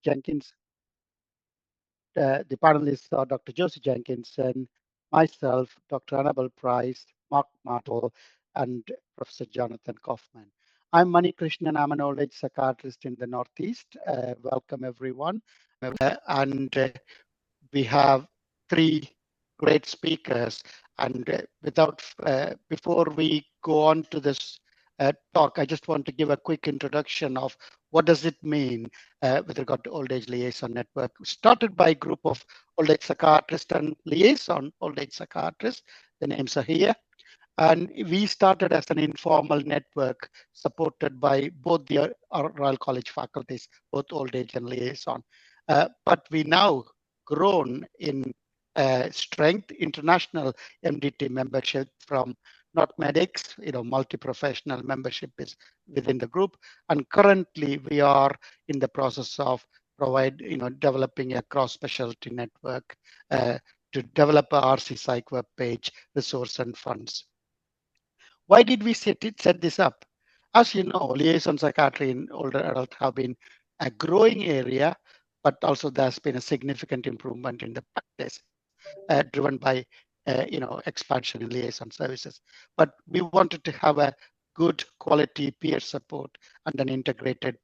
Jenkins. The panelists are Dr. Josie Jenkinson, myself, Dr. Annabelle Price, Mark Martle, and Professor Jonathan Hoffman. I'm Mani Krishnan. I'm an old age psychiatrist in the Northeast. Welcome, everyone. We have three great speakers. And before we go on to this talk, I just want to give a quick introduction of what does it mean with regard to Old Age Liaison Network. Started by a group of old age psychiatrists and liaison old age psychiatrists. The names are here. And we started as an informal network supported by both the Royal College faculties, both old age and liaison. But we now grown in strength, international MDT membership from not medics, multi-professional membership is within the group. And currently we are in the process of developing a cross-specialty network to develop a RC Psych web page, resource and funds. Why did we set this up? As you know, liaison psychiatry in older adults have been a growing area, but also there's been a significant improvement in the practice driven by expansion in liaison services. But we wanted to have a good quality peer support and an integrated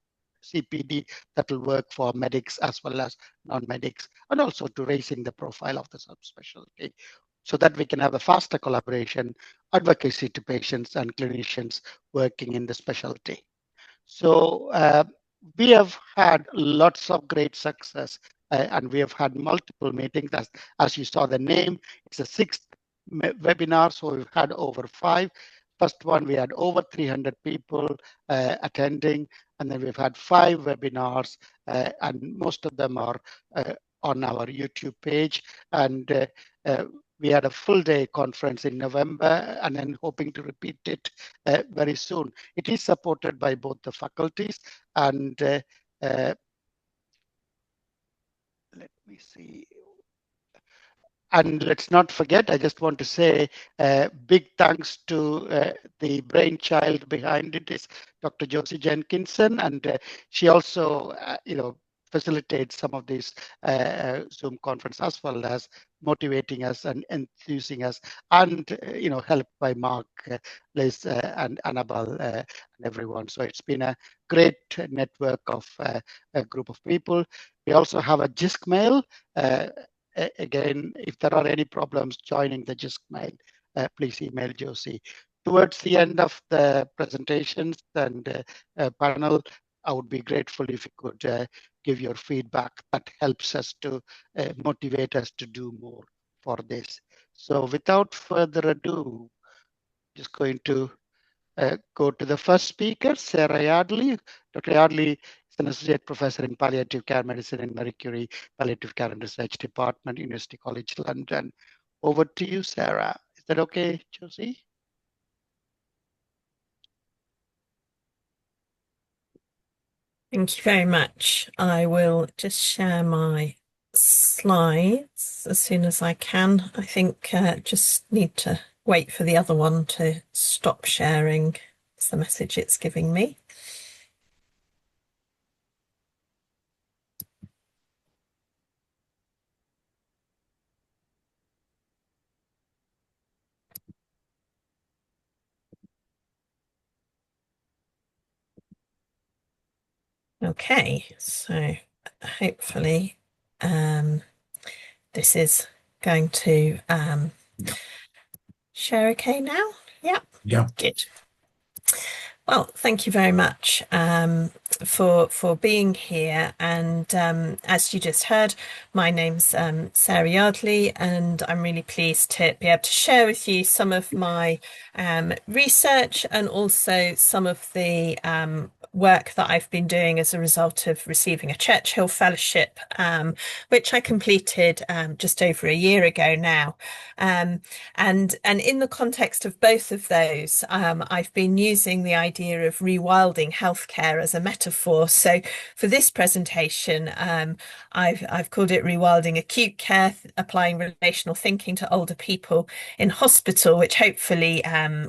CPD that will work for medics as well as non-medics, and also to raising the profile of the subspecialty so that we can have a faster collaboration, advocacy to patients and clinicians working in the specialty. So we have had lots of great success and we have had multiple meetings. As you saw the name, it's the 6th webinar, so we've had over 5. First one, we had over 300 people attending, and then we've had 5 webinars, and most of them are on our YouTube page. And we had a full day conference in November and then hoping to repeat it very soon. It is supported by both the faculties and let me see. And let's not forget, I just want to say big thanks to the brainchild behind it is Dr. Josie Jenkinson, and she also, facilitates some of these Zoom conference as well as motivating us and enthusing us, and helped by Mark, Liz, and Annabelle, and everyone. So it's been a great network of a group of people. We also have a JISC mail. Again, if there are any problems joining the JISC mail, please email Josie. Towards the end of the presentations and panel, I would be grateful if you could give your feedback. That helps us to motivate us to do more for this. So without further ado, just going to go to the first speaker, Sarah Yardley. Dr. Yardley is an associate professor in palliative care medicine in Marie Curie Palliative Care and Research Department, University College London. Over to you, Sarah. Is that okay, Josie? Thank you very much. I will just share my slides as soon as I can. I think just need to wait for the other one to stop sharing. It's the message it's giving me. Okay, so hopefully this is going to share okay now. Yeah, good. Well, thank you very much for being here. And as you just heard, my name's Sarah Yardley, and I'm really pleased to be able to share with you some of my research and also some of the work that I've been doing as a result of receiving a Churchill Fellowship, which I completed just over a year ago now. And in the context of both of those, I've been using the idea of rewilding healthcare as a metaphor. So for this presentation, I've called it Rewilding Acute Care, Applying Relational Thinking to Older People in Hospital, which hopefully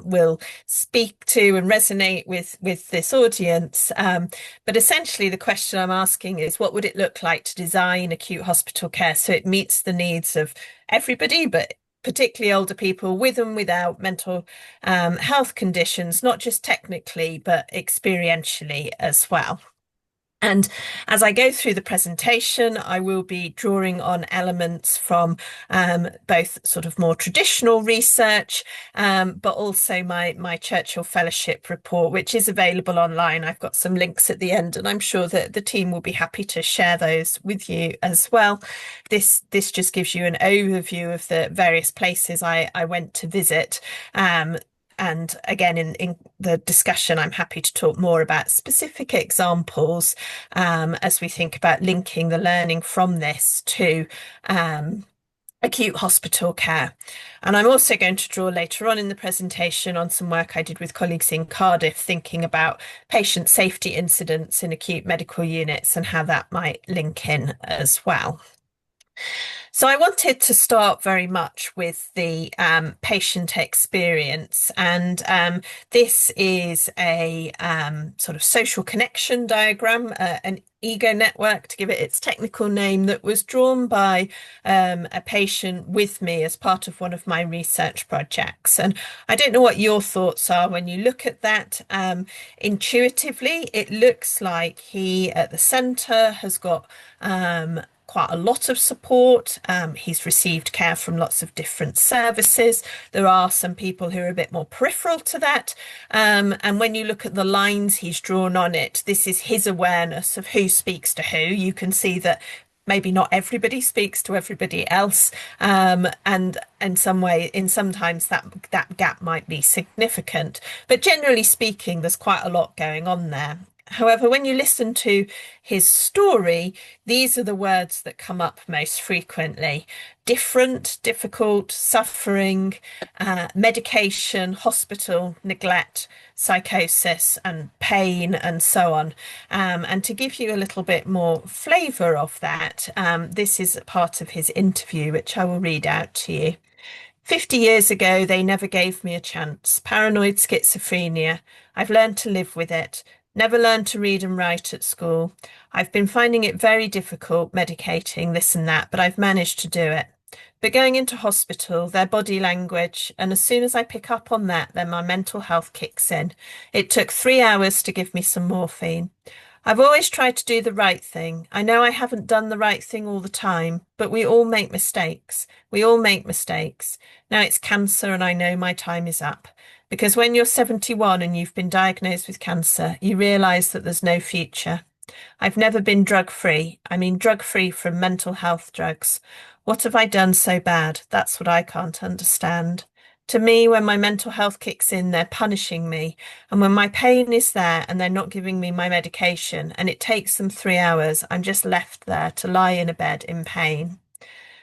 will speak to and resonate with this audience sense. But essentially, the question I'm asking is, what would it look like to design acute hospital care so it meets the needs of everybody, but particularly older people with and without mental health conditions, not just technically, but experientially as well. And as I go through the presentation, I will be drawing on elements from both sort of more traditional research, but also my Churchill Fellowship report, which is available online. I've got some links at the end, and I'm sure that the team will be happy to share those with you as well. This just gives you an overview of the various places I went to visit. And again, in the discussion, I'm happy to talk more about specific examples as we think about linking the learning from this to acute hospital care. And I'm also going to draw later on in the presentation on some work I did with colleagues in Cardiff, thinking about patient safety incidents in acute medical units and how that might link in as well. So I wanted to start very much with the patient experience, and this is a sort of social connection diagram, an ego network, to give it its technical name, that was drawn by a patient with me as part of one of my research projects. And I don't know what your thoughts are when you look at that. Intuitively, it looks like he at the centre has got quite a lot of support. He's received care from lots of different services. There are some people who are a bit more peripheral to that. And when you look at the lines he's drawn on it, this is his awareness of who speaks to who. You can see that maybe not everybody speaks to everybody else. And in some way, sometimes that gap might be significant. But generally speaking, there's quite a lot going on there. However, when you listen to his story, these are the words that come up most frequently: different, difficult, suffering, medication, hospital, neglect, psychosis, and pain, and so on. And to give you a little bit more flavour of that, this is part of his interview, which I will read out to you. 50 years ago, they never gave me a chance. Paranoid schizophrenia. I've learned to live with it. Never learned to read and write at school. I've been finding it very difficult medicating this and that, but I've managed to do it. But going into hospital, their body language, and as soon as I pick up on that, then my mental health kicks in. It took 3 hours to give me some morphine. I've always tried to do the right thing. I know I haven't done the right thing all the time, but we all make mistakes. We all make mistakes. Now it's cancer and I know my time is up. Because when you're 71 and you've been diagnosed with cancer, you realise that there's no future. I've never been drug-free. I mean drug-free from mental health drugs. What have I done so bad? That's what I can't understand. To me, when my mental health kicks in, they're punishing me. And when my pain is there and they're not giving me my medication and it takes them 3 hours, I'm just left there to lie in a bed in pain.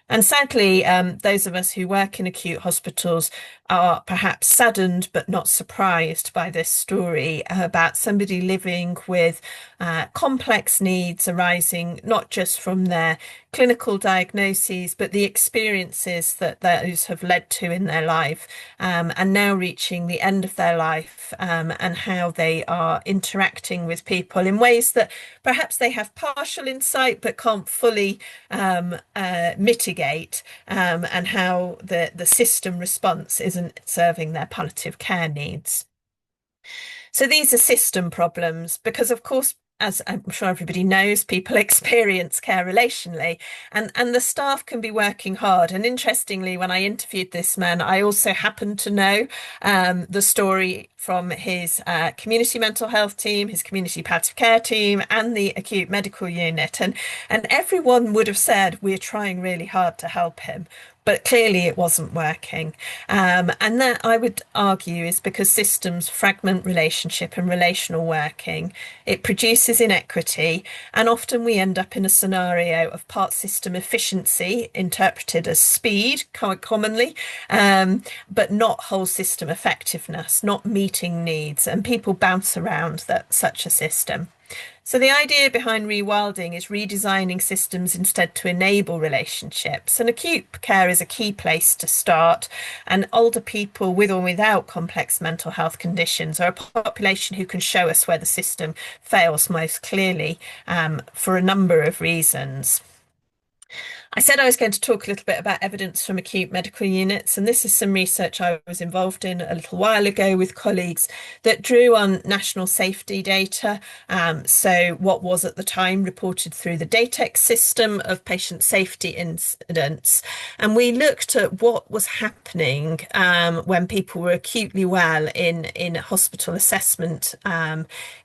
And sadly, those of us who work in acute hospitals are perhaps saddened but not surprised by this story about somebody living with complex needs arising not just from their clinical diagnoses, but the experiences that those have led to in their life, and now reaching the end of their life, and how they are interacting with people in ways that perhaps they have partial insight but can't fully mitigate, and how the system response isn't serving their palliative care needs. So these are system problems because, of course, as I'm sure everybody knows, people experience care relationally, and the staff can be working hard. And interestingly, when I interviewed this man, I also happened to know the story from his community mental health team, his community palliative care team, and the acute medical unit. And everyone would have said, we're trying really hard to help him. But clearly it wasn't working. And that, I would argue, is because systems fragment relationship and relational working. It produces inequity, and often we end up in a scenario of part system efficiency, interpreted as speed, quite commonly, but not whole system effectiveness, not meeting needs, and people bounce around such a system. So the idea behind rewilding is redesigning systems instead to enable relationships. And acute care is a key place to start. And older people with or without complex mental health conditions are a population who can show us where the system fails most clearly, for a number of reasons. I said I was going to talk a little bit about evidence from acute medical units, and this is some research I was involved in a little while ago with colleagues that drew on national safety data. So what was at the time reported through the DATEX system of patient safety incidents. And we looked at what was happening when people were acutely well in hospital assessment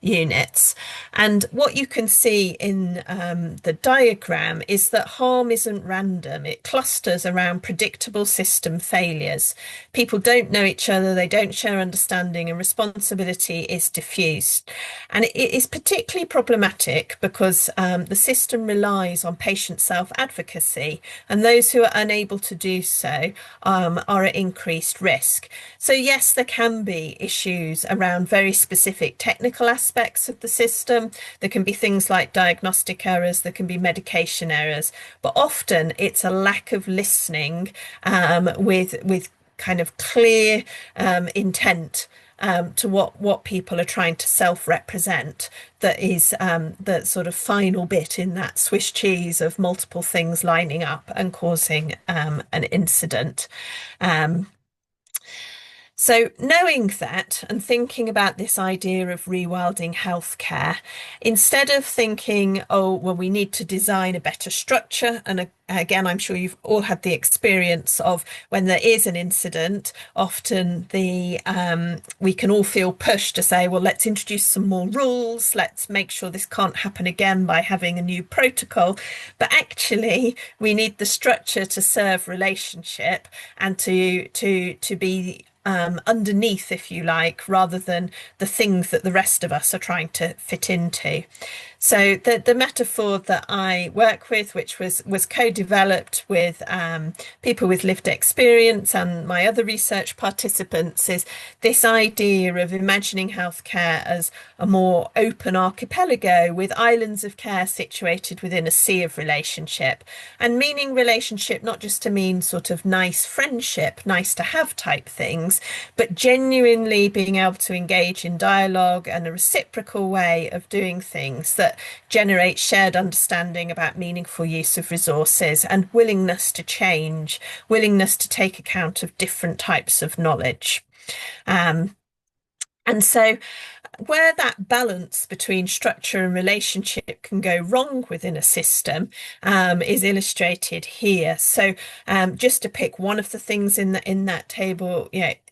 units. And what you can see in the diagram is that harm isn't random. It clusters around predictable system failures. People don't know each other, they don't share understanding, and responsibility is diffused. And it is particularly problematic because the system relies on patient self-advocacy, and those who are unable to do so are at increased risk. So yes, there can be issues around very specific technical aspects of the system. There can be things like diagnostic errors, there can be medication errors, but often it's a lack of listening with kind of clear intent to what people are trying to self-represent that is the sort of final bit in that Swiss cheese of multiple things lining up and causing an incident. So knowing that and thinking about this idea of rewilding healthcare, instead of thinking, oh, well, we need to design a better structure. And again, I'm sure you've all had the experience of when there is an incident, often we can all feel pushed to say, well, let's introduce some more rules. Let's make sure this can't happen again by having a new protocol. But actually, we need the structure to serve relationship and to be underneath, if you like, rather than the things that the rest of us are trying to fit into. So the metaphor that I work with, which was co-developed with people with lived experience and my other research participants, is this idea of imagining healthcare as a more open archipelago with islands of care situated within a sea of relationship, and meaning relationship not just to mean sort of nice friendship, nice to have type things, but genuinely being able to engage in dialogue and a reciprocal way of doing things that generate shared understanding about meaningful use of resources and willingness to change, willingness to take account of different types of knowledge. And so where that balance between structure and relationship can go wrong within a system is illustrated here. So just to pick one of the things in that table,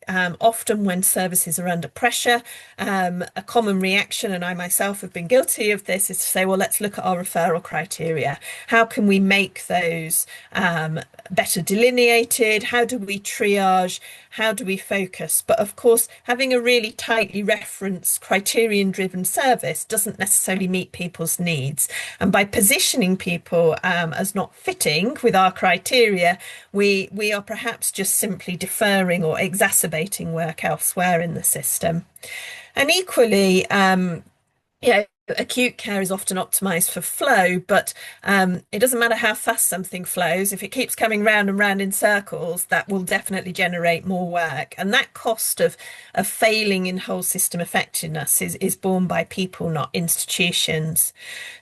often when services are under pressure, a common reaction, and I myself have been guilty of this, is to say, well, let's look at our referral criteria. How can we make those better delineated? How do we triage? How do we focus? But of course, having a really tightly referenced criterion-driven service doesn't necessarily meet people's needs. And by positioning people as not fitting with our criteria, we are perhaps just simply deferring or exacerbating work elsewhere in the system. And equally, acute care is often optimized for flow, but it doesn't matter how fast something flows. If it keeps coming round and round in circles, that will definitely generate more work. And that cost of failing in whole system effectiveness is borne by people, not institutions.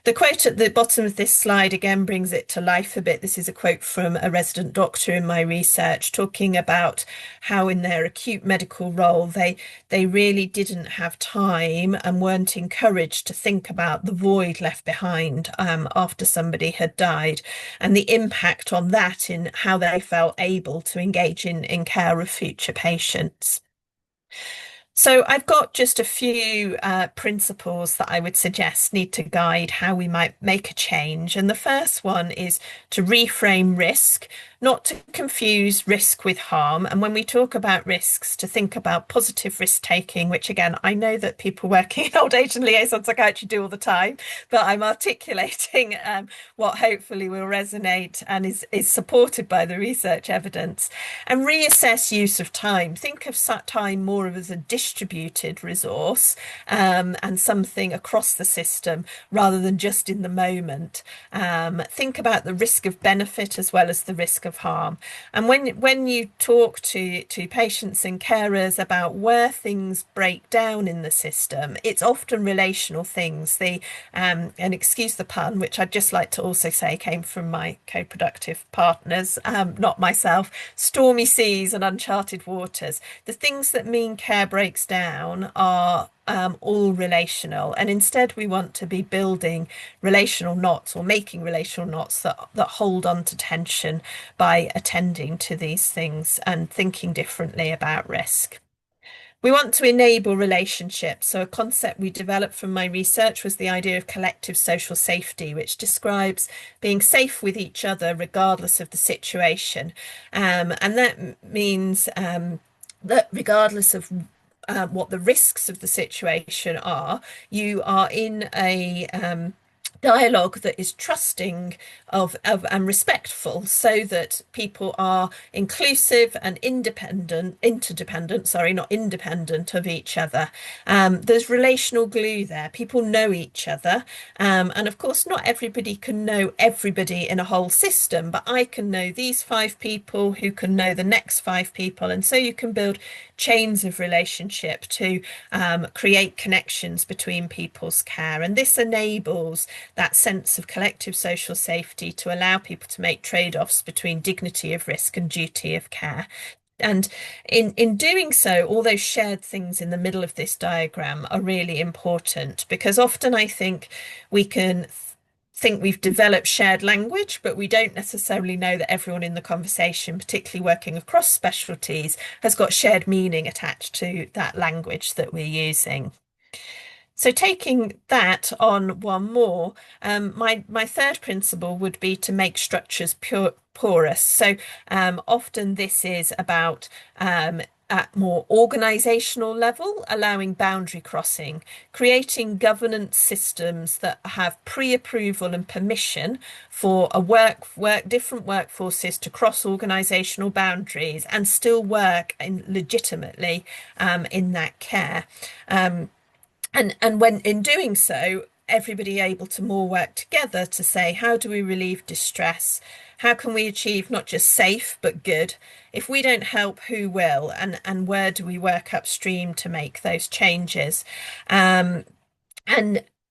The quote at the bottom of this slide again brings it to life a bit. This is a quote from a resident doctor in my research, talking about how in their acute medical role, they really didn't have time and weren't encouraged to think about the void left behind after somebody had died, and the impact on that in how they felt able to engage in care of future patients. So I've got just a few principles that I would suggest need to guide how we might make a change. And the first one is to reframe risk, not to confuse risk with harm. And when we talk about risks, to think about positive risk taking, which again, I know that people working in old age and liaison psychiatry do all the time, but I'm articulating what hopefully will resonate and is supported by the research evidence. And reassess use of time. Think of time more as additional distributed resource and something across the system rather than just in the moment. Think about the risk of benefit as well as the risk of harm. And when you talk to patients and carers about where things break down in the system, it's often relational things. And excuse the pun, which I'd just like to also say came from my co-productive partners, not myself, stormy seas and uncharted waters. The things that mean care breaks down are all relational, and instead we want to be building relational knots or making relational knots that hold on to tension by attending to these things and thinking differently about risk. We want to enable relationships. So a concept we developed from my research was the idea of collective social safety, which describes being safe with each other regardless of the situation. And that means that regardless of what the risks of the situation are, you are in a dialogue that is trusting of and respectful, so that people are inclusive and interdependent, sorry, not independent of each other. There's relational glue there. People know each other. And of course, not everybody can know everybody in a whole system, but I can know these 5 people who can know the next 5 people. And so you can build chains of relationship to create connections between people's care. And this enables that sense of collective social safety to allow people to make trade-offs between dignity of risk and duty of care. And in doing so, all those shared things in the middle of this diagram are really important, because often I think we can think we've developed shared language, but we don't necessarily know that everyone in the conversation, particularly working across specialties, has got shared meaning attached to that language that we're using. So taking that on one more, my third principle would be to make structures porous. So often this is about at more organizational level, allowing boundary crossing, creating governance systems that have pre-approval and permission for different workforces to cross organizational boundaries and still work legitimately in that care. And when in doing so, everybody able to more work together to say, how do we relieve distress? How can we achieve not just safe, but good? If we don't help, who will? And where do we work upstream to make those changes? And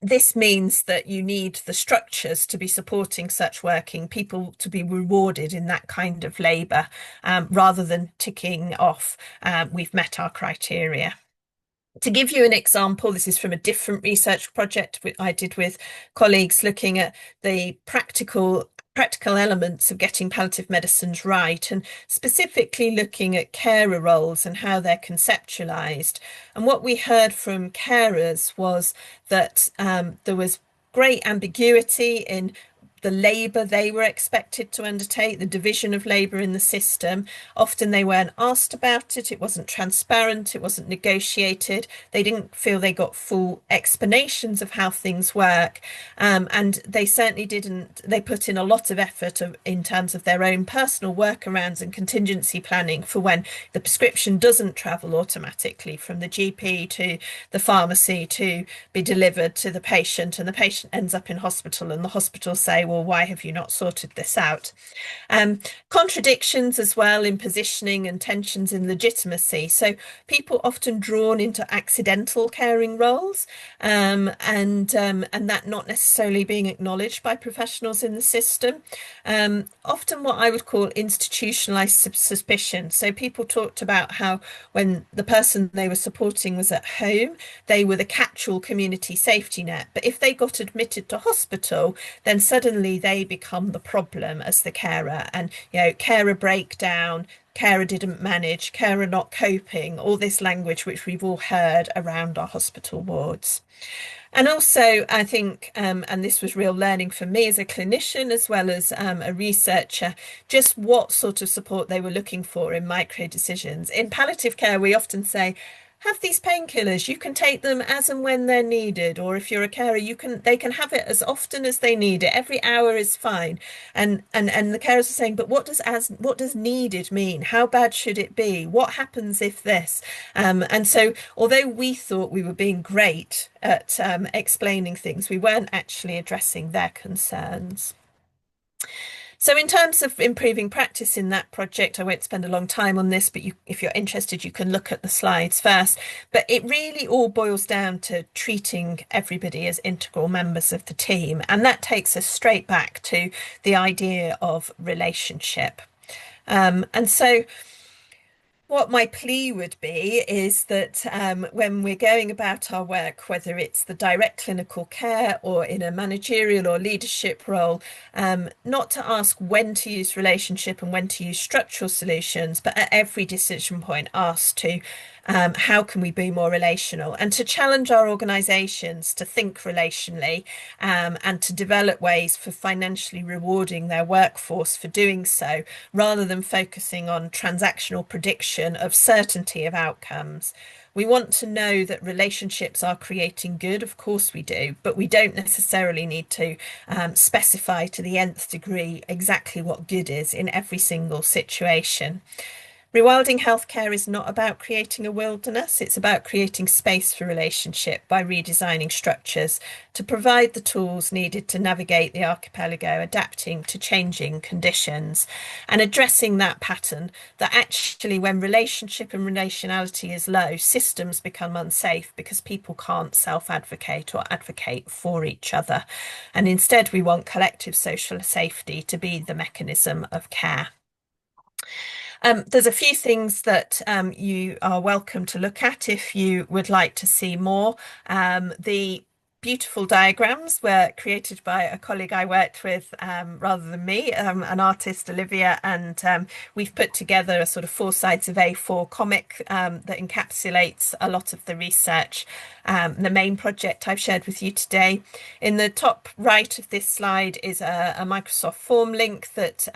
this means that you need the structures to be supporting such working, people to be rewarded in that kind of labour, rather than ticking off, we've met our criteria. To give you an example, this is from a different research project I did with colleagues looking at the practical elements of getting palliative medicines right, and specifically looking at carer roles and how they're conceptualized. And what we heard from carers was that there was great ambiguity in the labour they were expected to undertake, the division of labour in the system. Often they weren't asked about it, it wasn't transparent, it wasn't negotiated, they didn't feel they got full explanations of how things work, and they certainly didn't, they put in a lot of effort in terms of their own personal workarounds and contingency planning for when the prescription doesn't travel automatically from the GP to the pharmacy to be delivered to the patient, and the patient ends up in hospital and the hospital say, well, why have you not sorted this out? Contradictions as well in positioning and tensions in legitimacy. So people often drawn into accidental caring roles, and that not necessarily being acknowledged by professionals in the system. Often what I would call institutionalized suspicion. So people talked about how when the person they were supporting was at home, they were the catch-all community safety net. But if they got admitted to hospital, then suddenly they become the problem as the carer, and carer breakdown, carer didn't manage, carer not coping, all this language which we've all heard around our hospital wards. And also, I think, and this was real learning for me as a clinician as well as a researcher, just what sort of support they were looking for in micro decisions. In palliative care, we often say, have these painkillers. You can take them as and when they're needed, or if you're a carer, they can have it as often as they need it. Every hour is fine. And the carers are saying, but what does needed mean? How bad should it be? What happens if this? And so, although we thought we were being great at explaining things, we weren't actually addressing their concerns. So in terms of improving practice in that project, I won't spend a long time on this, but if you're interested, you can look at the slides first. But it really all boils down to treating everybody as integral members of the team. And that takes us straight back to the idea of relationship. And so what my plea would be is that when we're going about our work, whether it's the direct clinical care or in a managerial or leadership role, not to ask when to use relationship and when to use structural solutions, but at every decision point ask to how can we be more relational, and to challenge our organisations to think relationally and to develop ways for financially rewarding their workforce for doing so, rather than focusing on transactional prediction of certainty of outcomes. We want to know that relationships are creating good, of course we do, but we don't necessarily need to specify to the nth degree exactly what good is in every single situation. Rewilding healthcare is not about creating a wilderness, it's about creating space for relationship by redesigning structures to provide the tools needed to navigate the archipelago, adapting to changing conditions, and addressing that pattern that actually when relationship and relationality is low, systems become unsafe because people can't self-advocate or advocate for each other. And instead we want collective social safety to be the mechanism of care. There's a few things that you are welcome to look at if you would like to see more. The beautiful diagrams were created by a colleague I worked with rather than me, an artist, Olivia, and we've put together a sort of 4 sides of A4 comic that encapsulates a lot of the research. The main project I've shared with you today. In the top right of this slide is a Microsoft form link that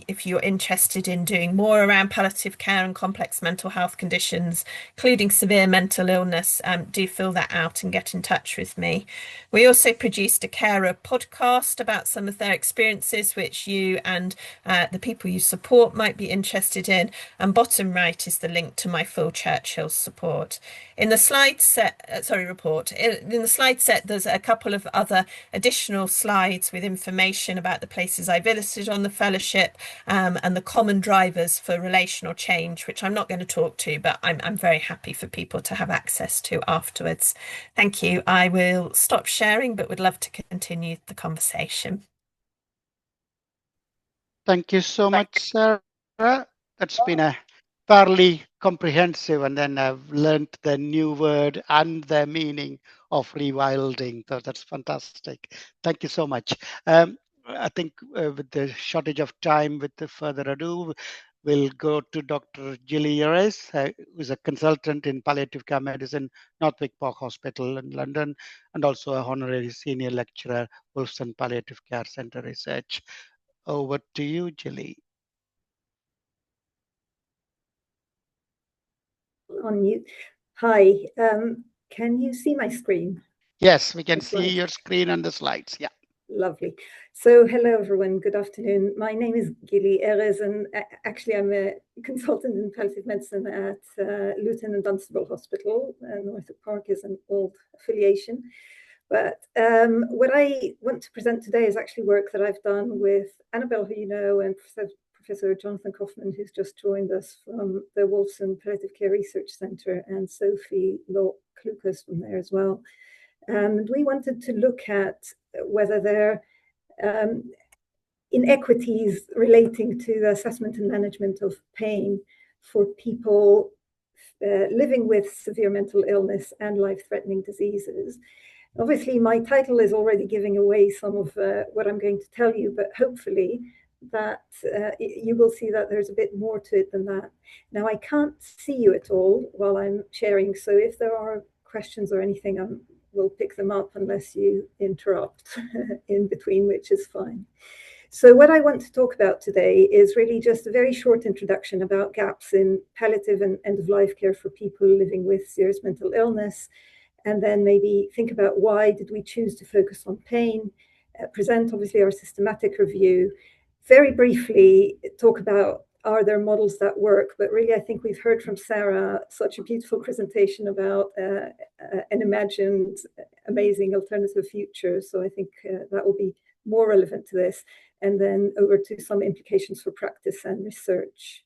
if you're interested in doing more around palliative care and complex mental health conditions, including severe mental illness, do fill that out and get in touch with me. We also produced a carer podcast about some of their experiences, which you and the people you support might be interested in. And bottom right is the link to my full Churchill support. In the slide set, report, in the slide set, there's a couple of other additional slides with information about the places I visited on the fellowship and the common drivers for relational change, which I'm not going to talk to, but I'm very happy for people to have access to afterwards. Thank you. I will stop sharing, but would love to continue the conversation. Thank you so much, Sarah. That's been a fairly comprehensive, and then I've learned the new word and the meaning of rewilding. So that's fantastic. Thank you so much. I think with the shortage of time, with the further ado, we'll go to Dr. Gilli Erez, who's a consultant in palliative care medicine, Northwick Park Hospital in London, and also a honorary senior lecturer, Wolfson Palliative Care Centre Research. Over to you, Gilli. On mute. Hi, can you see my screen? Yes, we can see your screen and the slides. Yeah. Lovely. So hello, everyone. Good afternoon. My name is Gilli Erez, and actually I'm a consultant in palliative medicine at Luton and Dunstable Hospital. Northwick Park is an old affiliation. But what I want to present today is actually work that I've done with Annabelle, who you know, and Professor Jonathan Hoffman, who's just joined us from the Wolfson Palliative Care Research Centre, and Sophie Klukas from there as well. And we wanted to look at whether there are inequities relating to the assessment and management of pain for people living with severe mental illness and life-threatening diseases. Obviously, my title is already giving away some of what I'm going to tell you, but hopefully that you will see that there's a bit more to it than that. Now, I can't see you at all while I'm sharing, so if there are questions or anything, we'll pick them up unless you interrupt in between, which is fine. So what I want to talk about today is really just a very short introduction about gaps in palliative and end-of-life care for people living with serious mental illness, and then maybe think about why did we choose to focus on pain, present obviously our systematic review, very briefly talk about are there models that work, but really I think we've heard from Sarah such a beautiful presentation about an imagined amazing alternative future, so I think that will be more relevant to this, and then over to some implications for practice and research.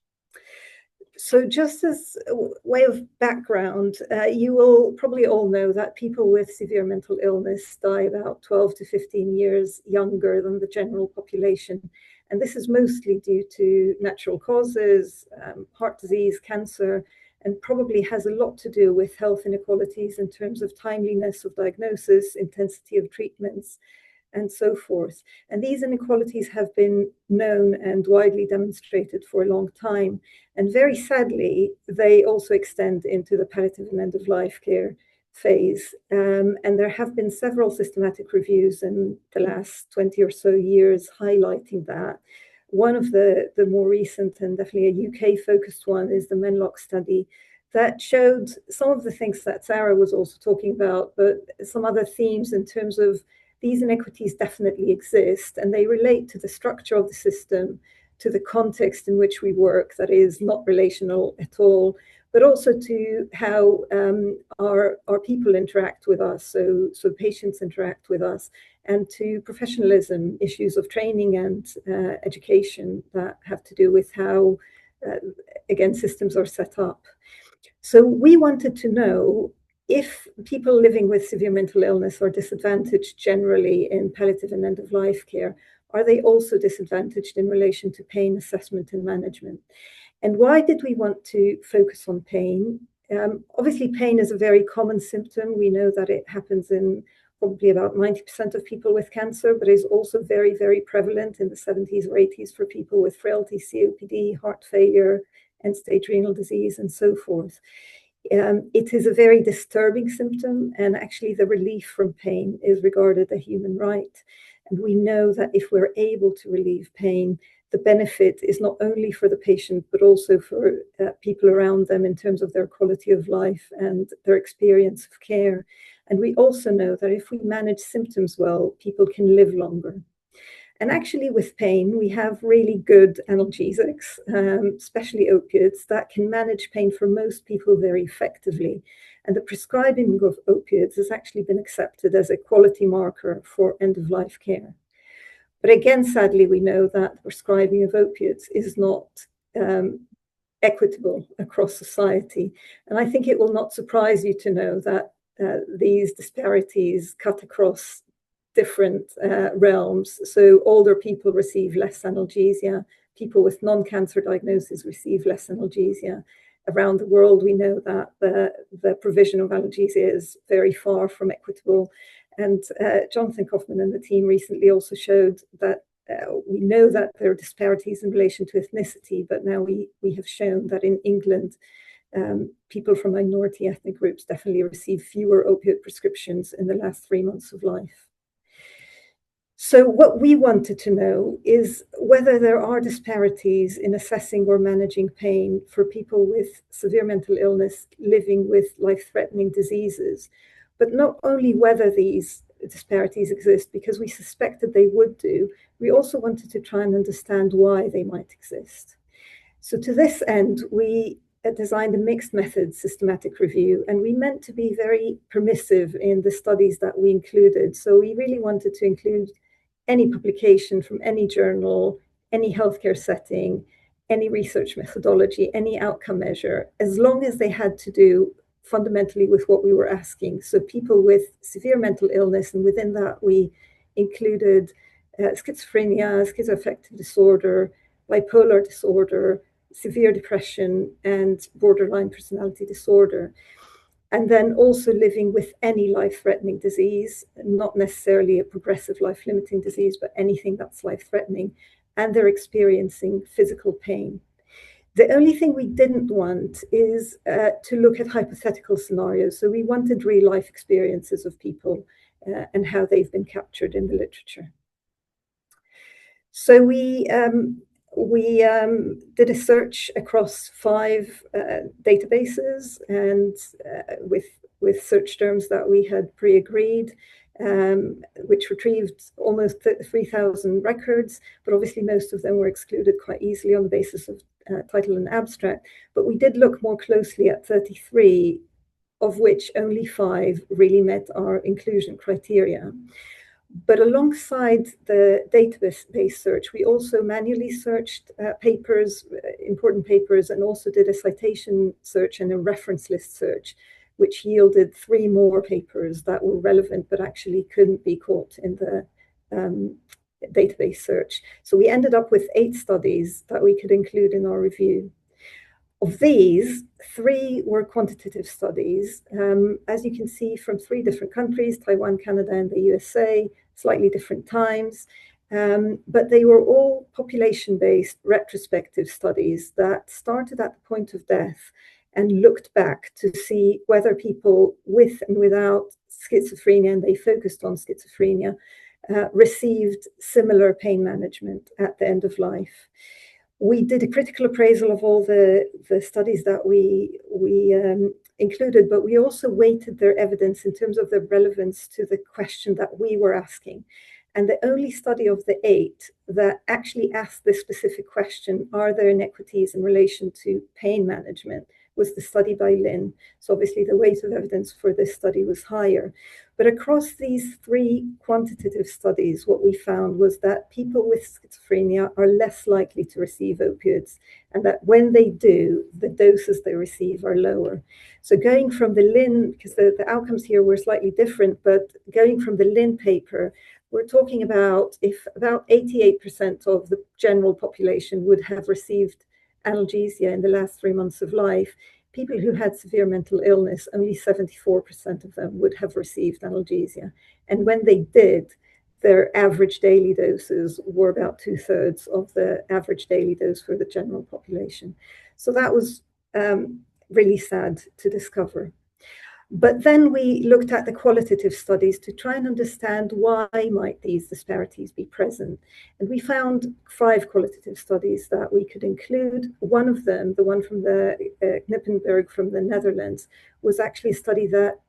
So just as a way of background, you will probably all know that people with severe mental illness die about 12 to 15 years younger than the general population. And this is mostly due to natural causes, heart disease, cancer, and probably has a lot to do with health inequalities in terms of timeliness of diagnosis, intensity of treatments, and so forth. And these inequalities have been known and widely demonstrated for a long time. And very sadly, they also extend into the palliative and end-of-life care phase. And there have been several systematic reviews in the last 20 or so years highlighting that. One of the more recent and definitely a UK-focused one is the Menlock study that showed some of the things that Sarah was also talking about, but some other themes in terms of these inequities definitely exist, and they relate to the structure of the system, to the context in which we work, that is not relational at all, but also to how our people interact with us, so patients interact with us, and to professionalism, issues of training and education that have to do with how, again, systems are set up. So we wanted to know if people living with severe mental illness are disadvantaged generally in palliative and end-of-life care, are they also disadvantaged in relation to pain assessment and management? And why did we want to focus on pain? Obviously, pain is a very common symptom. We know that it happens in probably about 90% of people with cancer, but is also very, very prevalent in the 70s or 80s for people with frailty, COPD, heart failure, end-stage renal disease, and so forth. It is a very disturbing symptom, and actually the relief from pain is regarded a human right. And we know that if we're able to relieve pain, the benefit is not only for the patient, but also for people around them in terms of their quality of life and their experience of care. And we also know that if we manage symptoms well, people can live longer. And actually with pain, we have really good analgesics, especially opiates, that can manage pain for most people very effectively. And the prescribing of opiates has actually been accepted as a quality marker for end-of-life care. But again, sadly, we know that the prescribing of opiates is not equitable across society. And I think it will not surprise you to know that these disparities cut across different realms. So older people receive less analgesia, people with non-cancer diagnosis receive less analgesia. Around the world, we know that the provision of analgesia is very far from equitable. And Jonathan Hoffman and the team recently also showed that we know that there are disparities in relation to ethnicity, but now we have shown that in England, people from minority ethnic groups definitely receive fewer opioid prescriptions in the last 3 months of life. So what we wanted to know is whether there are disparities in assessing or managing pain for people with severe mental illness living with life-threatening diseases, but not only whether these disparities exist, because we suspected they would do, we also wanted to try and understand why they might exist. So to this end, we designed a mixed method systematic review, and we meant to be very permissive in the studies that we included. So we really wanted to include any publication from any journal, any healthcare setting, any research methodology, any outcome measure, as long as they had to do fundamentally with what we were asking. So people with severe mental illness, and within that we included schizophrenia, schizoaffective disorder, bipolar disorder, severe depression, and borderline personality disorder. And then also living with any life-threatening disease, not necessarily a progressive life-limiting disease, but anything that's life-threatening, and they're experiencing physical pain. The only thing we didn't want is to look at hypothetical scenarios. So we wanted real-life experiences of people and how they've been captured in the literature. So we did a search across 5 databases, and with search terms that we had pre-agreed, which retrieved almost 3,000 records, but obviously most of them were excluded quite easily on the basis of title and abstract. But we did look more closely at 33, of which only 5 really met our inclusion criteria. But alongside the database search, we also manually searched papers, important papers, and also did a citation search and a reference list search, which yielded 3 more papers that were relevant but actually couldn't be caught in the database search. So we ended up with 8 studies that we could include in our review. Of these, 3 were quantitative studies, as you can see, from 3 different countries, Taiwan, Canada, and the USA, slightly different times, but they were all population-based retrospective studies that started at the point of death and looked back to see whether people with and without schizophrenia, and they focused on schizophrenia, received similar pain management at the end of life. We did a critical appraisal of all the studies that we included, but we also weighted their evidence in terms of their relevance to the question that we were asking. And the only study of the 8 that actually asked this specific question, are there inequities in relation to pain management, was the study by Lin. So obviously the weight of evidence for this study was higher. But across these 3 quantitative studies, what we found was that people with schizophrenia are less likely to receive opioids, and that when they do, the doses they receive are lower. So going from the Lin, because the outcomes here were slightly different, but going from the Lin paper, we're talking about if about 88% of the general population would have received analgesia in the last 3 months of life, people who had severe mental illness, only 74% of them would have received analgesia. And when they did, their average daily doses were about 2/3 of the average daily dose for the general population. So that was really sad to discover. But then we looked at the qualitative studies to try and understand why might these disparities be present. And we found 5 qualitative studies that we could include. One of them, the one from the Knippenberg from the Netherlands, was actually a study that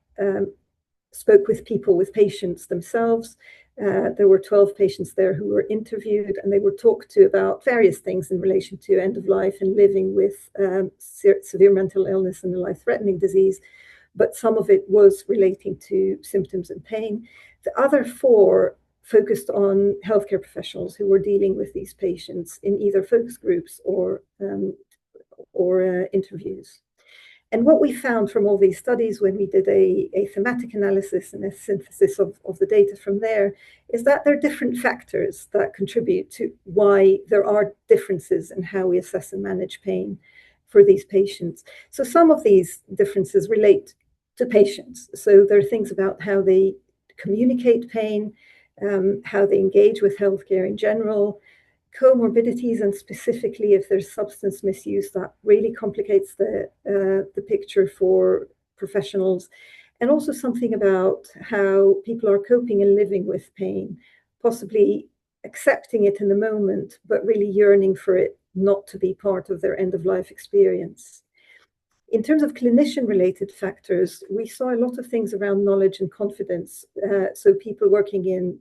spoke with people, with patients themselves. There were 12 patients there who were interviewed, and they were talked to about various things in relation to end of life and living with severe mental illness and a life-threatening disease. But some of it was relating to symptoms and pain. The other 4 focused on healthcare professionals who were dealing with these patients in either focus groups or interviews. And what we found from all these studies when we did a thematic analysis and a synthesis of the data from there is that there are different factors that contribute to why there are differences in how we assess and manage pain for these patients. So some of these differences relate to patients. So there are things about how they communicate pain, how they engage with healthcare in general, comorbidities, and specifically if there's substance misuse, that really complicates the picture for professionals. And also something about how people are coping and living with pain, possibly accepting it in the moment, but really yearning for it not to be part of their end-of-life experience. In terms of clinician-related factors, we saw a lot of things around knowledge and confidence. So people working in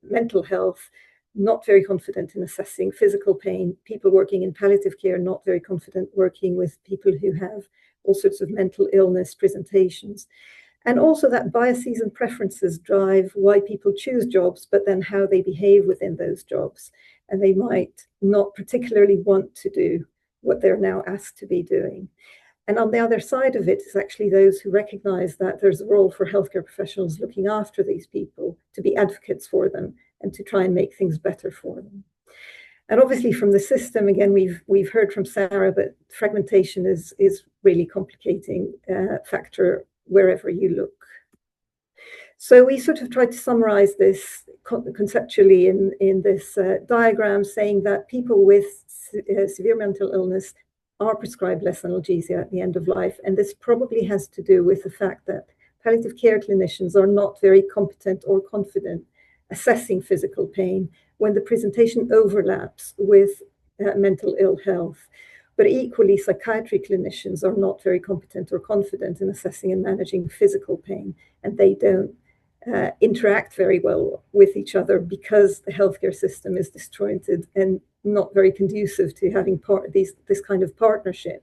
mental health, not very confident in assessing physical pain, people working in palliative care, not very confident working with people who have all sorts of mental illness presentations. And also that biases and preferences drive why people choose jobs, but then how they behave within those jobs. And they might not particularly want to do what they're now asked to be doing. And on the other side of it is actually those who recognize that there's a role for healthcare professionals looking after these people, to be advocates for them and to try and make things better for them. And obviously from the system, again, we've heard from Sarah, but fragmentation is really complicating factor wherever you look. So we sort of tried to summarize this conceptually in this diagram, saying that people with severe mental illness are prescribed less analgesia at the end of life. And this probably has to do with the fact that palliative care clinicians are not very competent or confident assessing physical pain, when the presentation overlaps with mental ill health. But equally, psychiatry clinicians are not very competent or confident in assessing and managing physical pain, and they don't interact very well with each other because the healthcare system is disjointed and not very conducive to having this kind of partnership.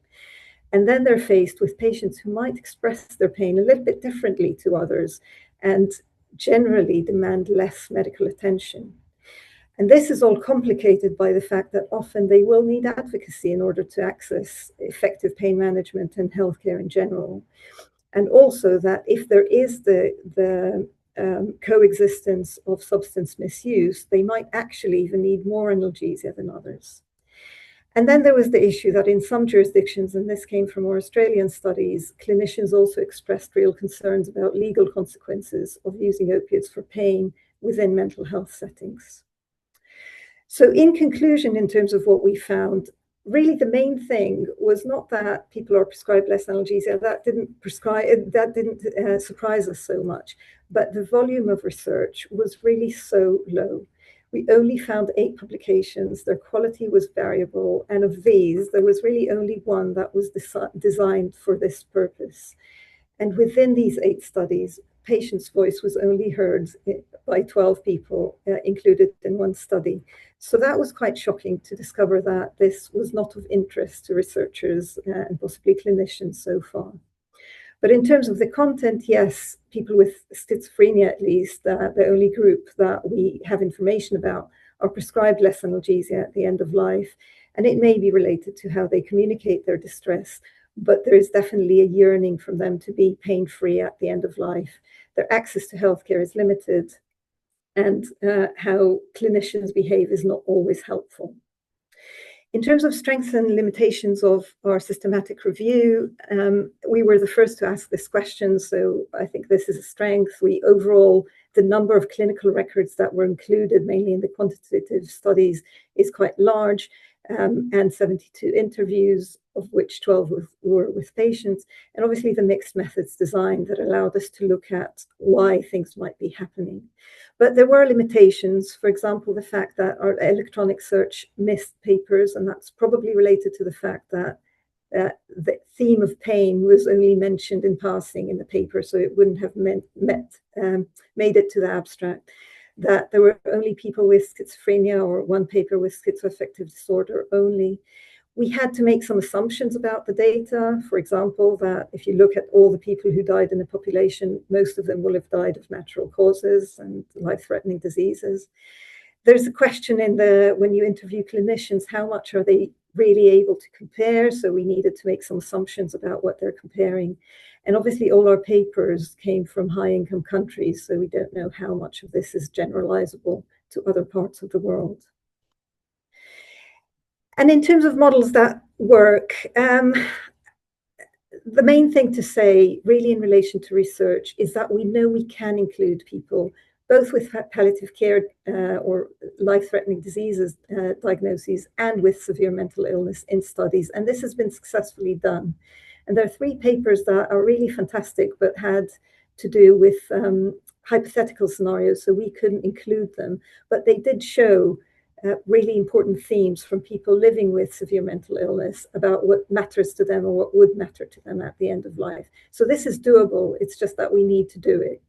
And then they're faced with patients who might express their pain a little bit differently to others and generally demand less medical attention. And this is all complicated by the fact that often they will need advocacy in order to access effective pain management and healthcare in general. And also that if there is the coexistence of substance misuse, they might actually even need more analgesia than others. And then there was the issue that in some jurisdictions, and this came from our Australian studies, clinicians also expressed real concerns about legal consequences of using opiates for pain within mental health settings. So in conclusion, in terms of what we found, really the main thing was not that people are prescribed less analgesia. That didn't surprise us so much, but the volume of research was really so low. We only found 8 publications. Their quality was variable, and of these, there was really only one that was designed for this purpose. And within these 8 studies, patient's voice was only heard by 12 people included in one study. So that was quite shocking to discover that this was not of interest to researchers and possibly clinicians so far. But in terms of the content, yes, people with schizophrenia, at least, the only group that we have information about, are prescribed less analgesia at the end of life. And it may be related to how they communicate their distress, but there is definitely a yearning from them to be pain-free at the end of life. Their access to healthcare is limited, and how clinicians behave is not always helpful. In terms of strengths and limitations of our systematic review, we were the first to ask this question, so I think this is a strength. Overall, the number of clinical records that were included, mainly in the quantitative studies, is quite large, and 72 interviews, of which 12 were with patients, and obviously the mixed methods design that allowed us to look at why things might be happening. But there were limitations, for example, the fact that our electronic search missed papers, and that's probably related to the fact that the theme of pain was only mentioned in passing in the paper, so it wouldn't have made it to the abstract. That there were only people with schizophrenia or one paper with schizoaffective disorder only. We had to make some assumptions about the data. For example, that if you look at all the people who died in the population, most of them will have died of natural causes and life-threatening diseases. There's a question when you interview clinicians, how much are they really able to compare? So we needed to make some assumptions about what they're comparing. And obviously all our papers came from high-income countries, so we don't know how much of this is generalizable to other parts of the world. And in terms of models that work, the main thing to say really in relation to research is that we know we can include people both with palliative care or life-threatening diseases diagnoses and with severe mental illness in studies. And this has been successfully done. And there are 3 papers that are really fantastic, but had to do with hypothetical scenarios, so we couldn't include them. But they did show really important themes from people living with severe mental illness about what matters to them or what would matter to them at the end of life. So this is doable. It's just that we need to do it.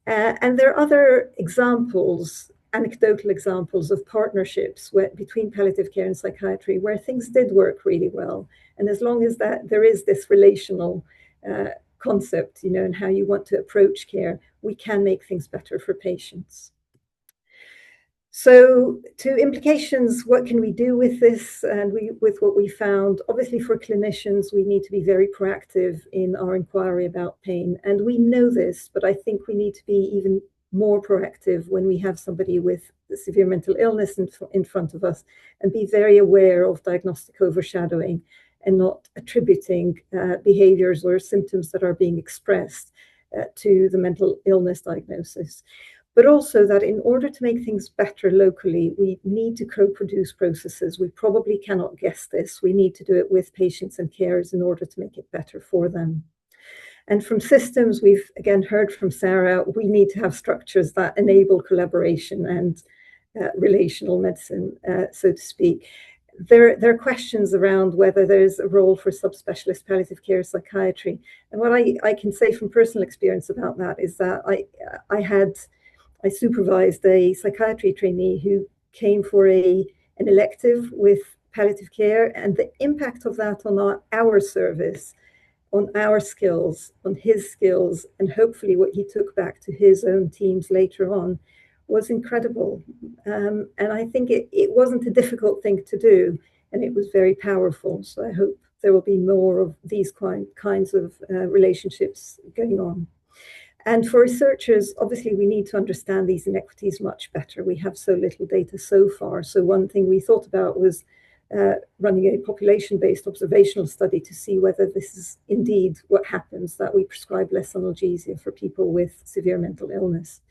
And there are other examples, anecdotal examples of partnerships between palliative care and psychiatry where things did work really well. And as long as that there is this relational concept, and how you want to approach care, we can make things better for patients. So to implications, what can we do with this and with what we found? Obviously for clinicians, we need to be very proactive in our inquiry about pain. And we know this, but I think we need to be even more proactive when we have somebody with severe mental illness in front of us, and be very aware of diagnostic overshadowing and not attributing behaviors or symptoms that are being expressed to the mental illness diagnosis. But also that in order to make things better locally, we need to co-produce processes. We probably cannot guess this. We need to do it with patients and carers in order to make it better for them. And from systems, we've again heard from Sarah, we need to have structures that enable collaboration and relational medicine, so to speak. There are questions around whether there's a role for subspecialist palliative care psychiatry. And what I can say from personal experience about that is that I supervised a psychiatry trainee who came for an elective with palliative care, and the impact of that on our service, on our skills, on his skills, and hopefully what he took back to his own teams later on was incredible. And I think it wasn't a difficult thing to do, and it was very powerful. So I hope there will be more of these kinds of relationships going on. And for researchers, obviously, we need to understand these inequities much better. We have so little data so far. So one thing we thought about was running a population-based observational study to see whether this is indeed what happens, that we prescribe less analgesia for people with severe mental illness.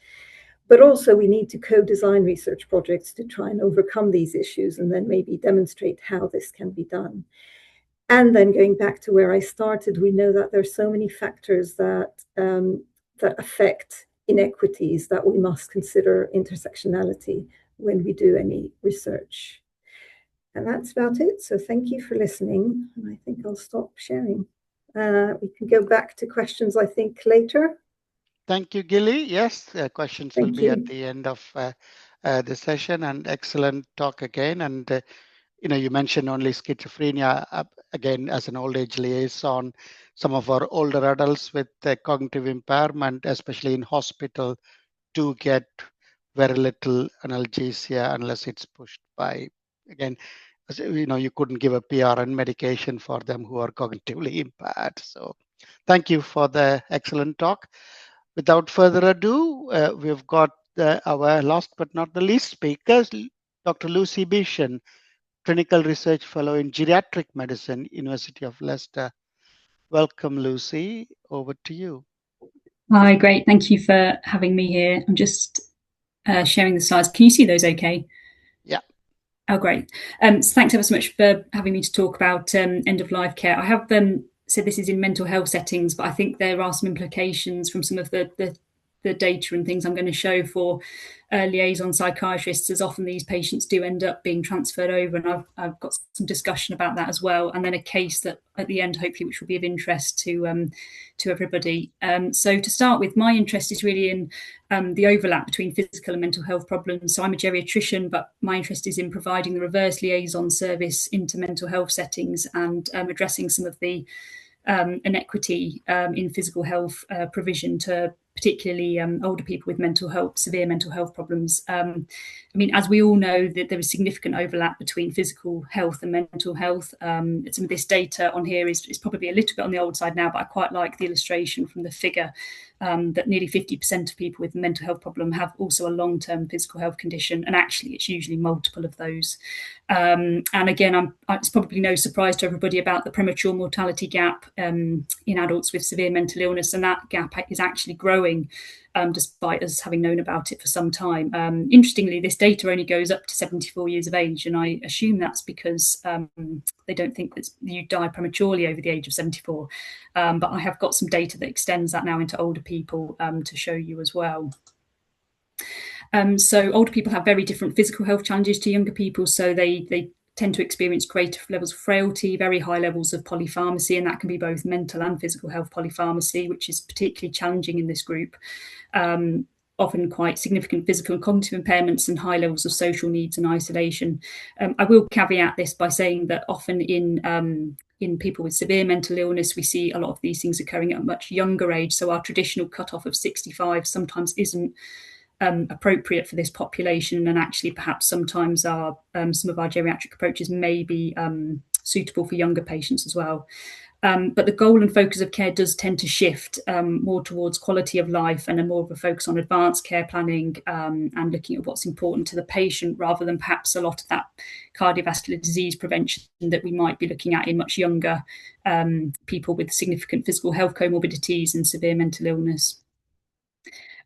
But also we need to co-design research projects to try and overcome these issues and then maybe demonstrate how this can be done. And then going back to where I started, we know that there are so many factors that affect inequities that we must consider intersectionality when we do any research. And that's about it. So thank you for listening. And I think I'll stop sharing. We can go back to questions, I think, later. Thank you, Gilli. Yes, questions will be at the end of the session, and excellent talk again. And, you mentioned only schizophrenia. Again, as an old age liaison, some of our older adults with cognitive impairment, especially in hospital, do get very little analgesia unless it's pushed by, again, you couldn't give a PRN medication for them who are cognitively impaired. So thank you for the excellent talk. Without further ado, we've got our last but not the least speakers, Dr. Lucy Beishon, Clinical Research Fellow in Geriatric Medicine, University of Leicester. Welcome, Lucy. Over to you. Hi, great. Thank you for having me here. I'm just sharing the slides. Can you see those okay? Yeah. Oh, great. So thanks ever so much for having me to talk about end-of-life care. I have said this is in mental health settings, but I think there are some implications from some of the data and things I'm going to show for liaison psychiatrists, as often these patients do end up being transferred over, and I've got some discussion about that as well, and then a case that at the end, hopefully, which will be of interest to everybody. So to start with, my interest is really in the overlap between physical and mental health problems. So I'm a geriatrician, but my interest is in providing the reverse liaison service into mental health settings and addressing some of the inequity in physical health provision to particularly older people with severe mental health problems. I mean, as we all know, that there is significant overlap between physical health and mental health. Some of this data on here is probably a little bit on the old side now, but I quite like the illustration from the figure that nearly 50% of people with a mental health problem have also a long-term physical health condition, and actually it's usually multiple of those. And again, it's probably no surprise to everybody about the premature mortality gap in adults with severe mental illness, and that gap is actually growing despite us having known about it for some time. Interestingly, this data only goes up to 74 years of age, and I assume that's because they don't think that you die prematurely over the age of 74. But I have got some data that extends that now into older people to show you as well. So older people have very different physical health challenges to younger people, so they tend to experience greater levels of frailty, very high levels of polypharmacy, and that can be both mental and physical health polypharmacy, which is particularly challenging in this group. Often quite significant physical and cognitive impairments and high levels of social needs and isolation. I will caveat this by saying that often in people with severe mental illness, we see a lot of these things occurring at a much younger age. So our traditional cutoff of 65 sometimes isn't appropriate for this population, and actually perhaps sometimes some of our geriatric approaches may be suitable for younger patients as well. But the goal and focus of care does tend to shift more towards quality of life and more of a focus on advanced care planning and looking at what's important to the patient, rather than perhaps a lot of that cardiovascular disease prevention that we might be looking at in much younger people with significant physical health comorbidities and severe mental illness.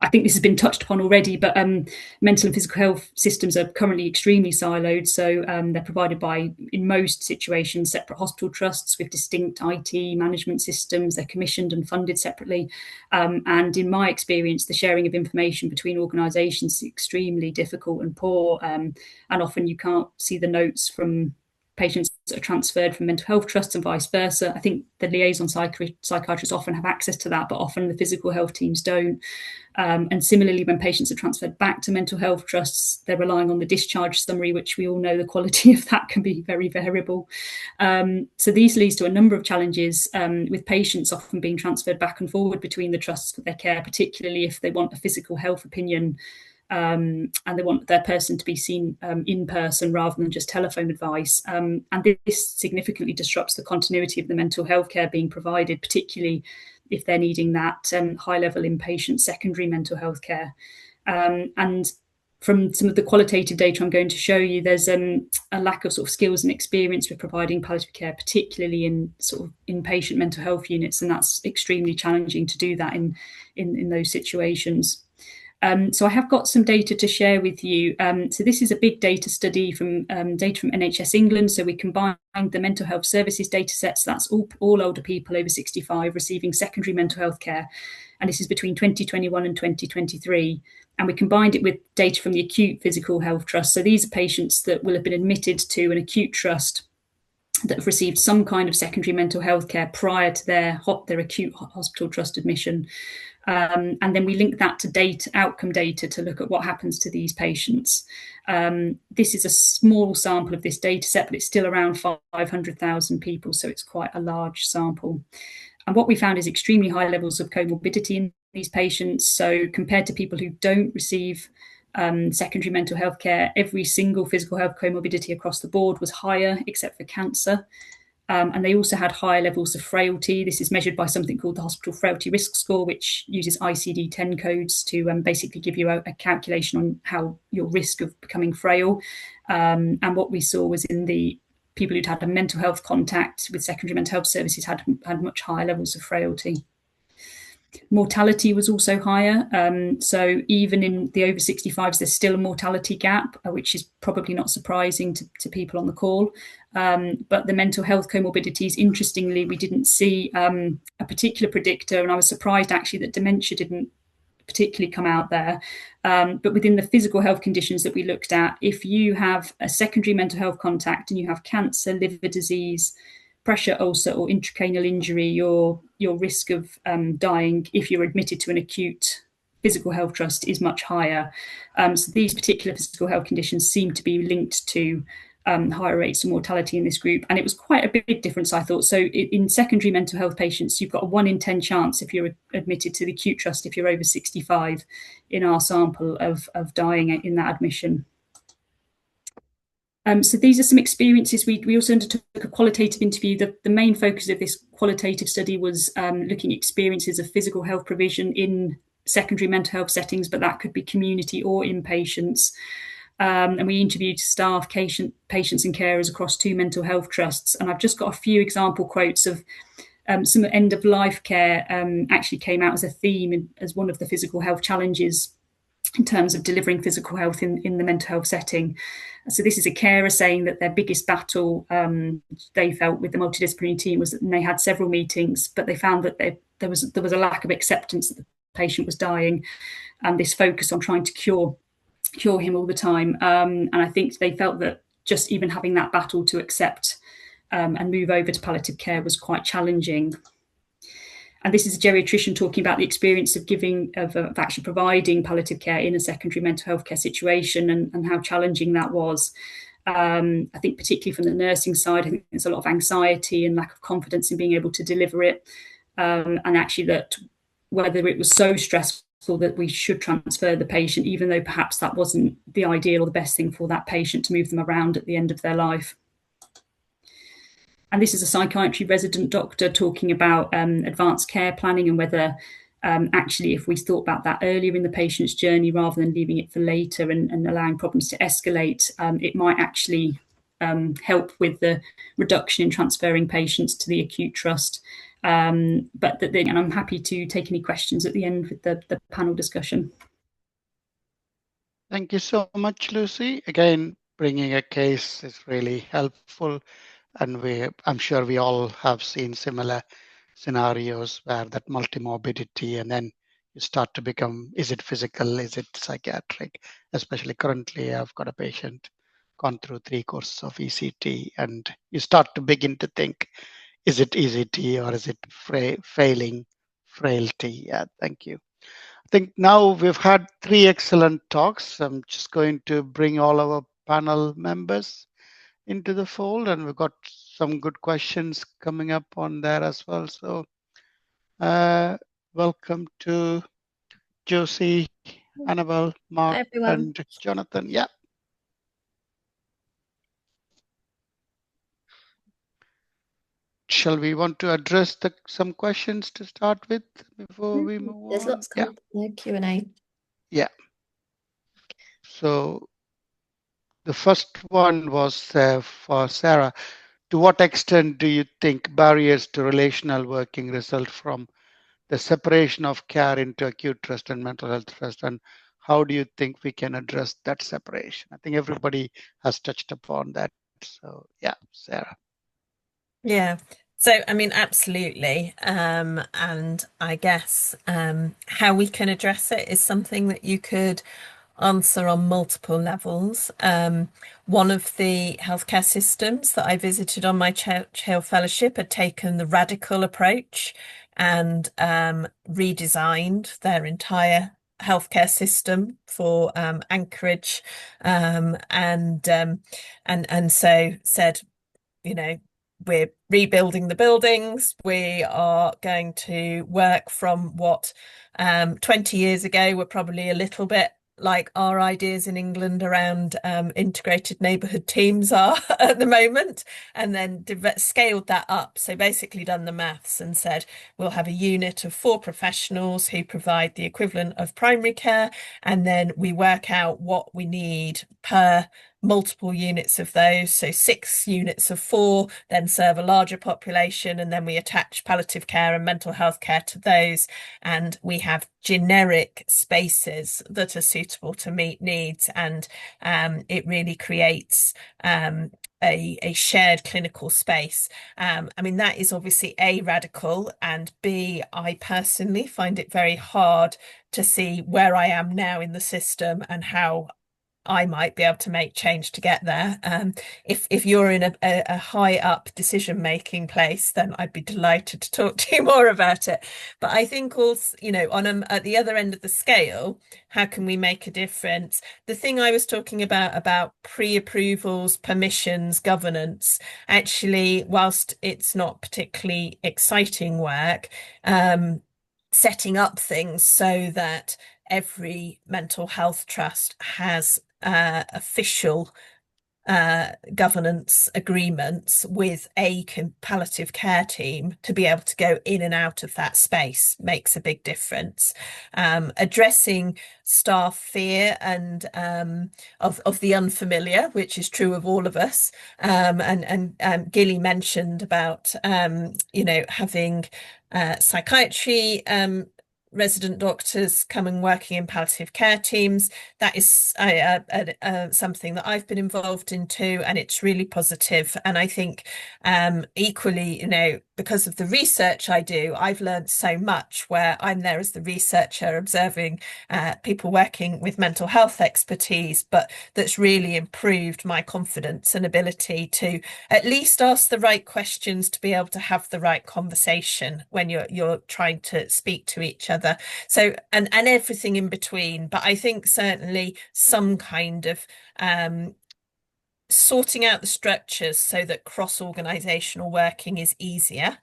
I think this has been touched upon already, but mental and physical health systems are currently extremely siloed. So they're provided by, in most situations, separate hospital trusts with distinct IT management systems. They're commissioned and funded separately. And in my experience, the sharing of information between organisations is extremely difficult and poor. And often you can't see the notes from patients that are transferred from mental health trusts and vice versa. I think the liaison psychiatrists often have access to that, but often the physical health teams don't. And similarly, when patients are transferred back to mental health trusts, they're relying on the discharge summary, which we all know the quality of that can be very variable. So these leads to a number of challenges, with patients often being transferred back and forward between the trusts for their care, particularly if they want a physical health opinion, and they want their person to be seen in person rather than just telephone advice. And this significantly disrupts the continuity of the mental health care being provided, particularly if they're needing that high-level inpatient secondary mental health care. And from some of the qualitative data I'm going to show you, there's a lack of sort of skills and experience with providing palliative care, particularly in sort of inpatient mental health units, and that's extremely challenging to do that in those situations. So I have got some data to share with you. So this is a big data study from data from NHS England. So we combined the mental health services data sets, that's all older people over 65 receiving secondary mental health care. And this is between 2021 and 2023. And we combined it with data from the acute physical health trust. So these are patients that will have been admitted to an acute trust that have received some kind of secondary mental health care prior to their acute hospital trust admission. And then we link that to outcome data to look at what happens to these patients. This is a small sample of this data set, but it's still around 500,000 people, so it's quite a large sample. And what we found is extremely high levels of comorbidity in these patients. So compared to people who don't receive secondary mental health care, every single physical health comorbidity across the board was higher, except for cancer. And they also had higher levels of frailty. This is measured by something called the Hospital Frailty Risk Score, which uses ICD-10 codes to basically give you a calculation on how your risk of becoming frail. And what we saw was in the people who'd had a mental health contact with secondary mental health services had much higher levels of frailty. Mortality was also higher. So even in the over 65s, there's still a mortality gap, which is probably not surprising to people on the call. But the mental health comorbidities, interestingly, we didn't see a particular predictor. And I was surprised actually that dementia didn't particularly come out there. But within the physical health conditions that we looked at, if you have a secondary mental health contact and you have cancer, liver disease, pressure ulcer or intracranial injury, your risk of dying if you're admitted to an acute physical health trust is much higher. So these particular physical health conditions seem to be linked to higher rates of mortality in this group. And it was quite a big difference, I thought. So in secondary mental health patients, you've got a 1 in 10 chance if you're admitted to the acute trust, if you're over 65 in our sample of dying in that admission. So these are some experiences. We also undertook a qualitative interview. The main focus of this qualitative study was looking at experiences of physical health provision in secondary mental health settings, but that could be community or inpatients. And we interviewed staff, patients and carers across 2 mental health trusts. And I've just got a few example quotes of some end-of-life care actually came out as a theme as one of the physical health challenges in terms of delivering physical health in the mental health setting. So this is a carer saying that their biggest battle they felt with the multidisciplinary team was that they had several meetings, but they found that there was a lack of acceptance that the patient was dying, and this focus on trying to cure him all the time. And I think they felt that just even having that battle to accept and move over to palliative care was quite challenging. And this is a geriatrician talking about the experience of actually providing palliative care in a secondary mental health care situation and how challenging that was. I think particularly from the nursing side, I think there's a lot of anxiety and lack of confidence in being able to deliver it. And actually that whether it was so stressful that we should transfer the patient, even though perhaps that wasn't the ideal or the best thing for that patient to move them around at the end of their life. And this is a psychiatry resident doctor talking about advanced care planning and whether actually if we thought about that earlier in the patient's journey rather than leaving it for later and allowing problems to escalate, it might actually help with the reduction in transferring patients to the acute trust. But and I'm happy to take any questions at the end with the panel discussion. Thank you so much, Lucy. Again, bringing a case is really helpful. And I'm sure we all have seen similar scenarios where that multimorbidity, and then you start to become, is it physical, is it psychiatric? Especially currently, I've got a patient gone through 3 courses of ECT, and you start to begin to think, is it ECT or is it failing frailty? Yeah, thank you. I think now we've had 3 excellent talks. I'm just going to bring all our panel members into the fold, and we've got some good questions coming up on there as well. So welcome to Josie, Annabelle, Mark, Hi, everyone. and Jonathan. Yeah. Shall we want to address some questions to start with before we move There's on? lots coming. Yeah. Q&A. Yeah. So the first one was for Sarah. To what extent do you think barriers to relational working result from the separation of care into acute trust and mental health trust, and how do you think we can address that separation? I think everybody has touched upon that. So yeah, Sarah. Yeah. So, I mean, absolutely. And I guess how we can address it is something that you could answer on multiple levels. One of the healthcare systems that I visited on my Child Fellowship had taken the radical approach and redesigned their entire healthcare system for Anchorage, and so said, you know, we're rebuilding the buildings. We are going to work from what 20 years ago were probably a little bit like our ideas in England around integrated neighbourhood teams are at the moment, and then scaled that up. So basically done the maths and said, we'll have a unit of 4 professionals who provide the equivalent of primary care, and then we work out what we need per multiple units of those, so 6 units of 4 then serve a larger population, and then we attach palliative care and mental health care to those, and we have generic spaces that are suitable to meet needs, and it really creates a shared clinical space. I mean, that is obviously A, radical, and B, I personally find it very hard to see where I am now in the system and how I might be able to make change to get there. If you're in a high up decision making place, then I'd be delighted to talk to you more about it. But I think also, you know, at the other end of the scale, how can we make a difference? The thing I was talking about pre-approvals, permissions, governance, actually, whilst it's not particularly exciting work, setting up things so that every mental health trust has official governance agreements with a palliative care team to be able to go in and out of that space makes a big difference. Addressing staff fear and of the unfamiliar, which is true of all of us, and Gilli mentioned about you know, having psychiatry resident doctors coming working in palliative care teams. That is something that I've been involved in too, and it's really positive. And I think equally, you know, because of the research I do, I've learned so much where I'm there as the researcher observing people working with mental health expertise, but that's really improved my confidence and ability to at least ask the right questions to be able to have the right conversation when you're trying to speak to each other. So and everything in between. But I think certainly some kind of sorting out the structures so that cross-organizational working is easier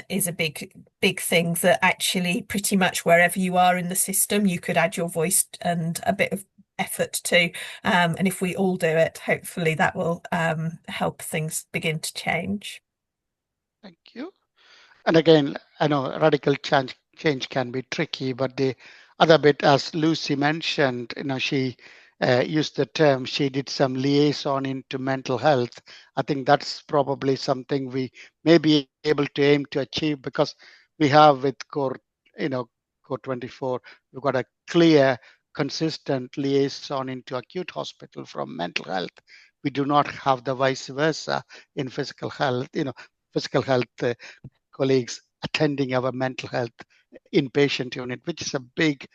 is a big thing that actually pretty much wherever you are in the system you could add your voice and a bit of effort to, and if we all do it, hopefully that will help things begin to change. Thank you. And again, I know radical change can be tricky, but the other bit, as Lucy mentioned, you know, she used the term, she did some liaison into mental health. I think that's probably something we may be able to aim to achieve, because we have with core, core 24, we've got a clear, consistent liaison into acute hospital from mental health. We do not have the vice versa in physical health, physical health colleagues attending our mental health inpatient unit, which is a big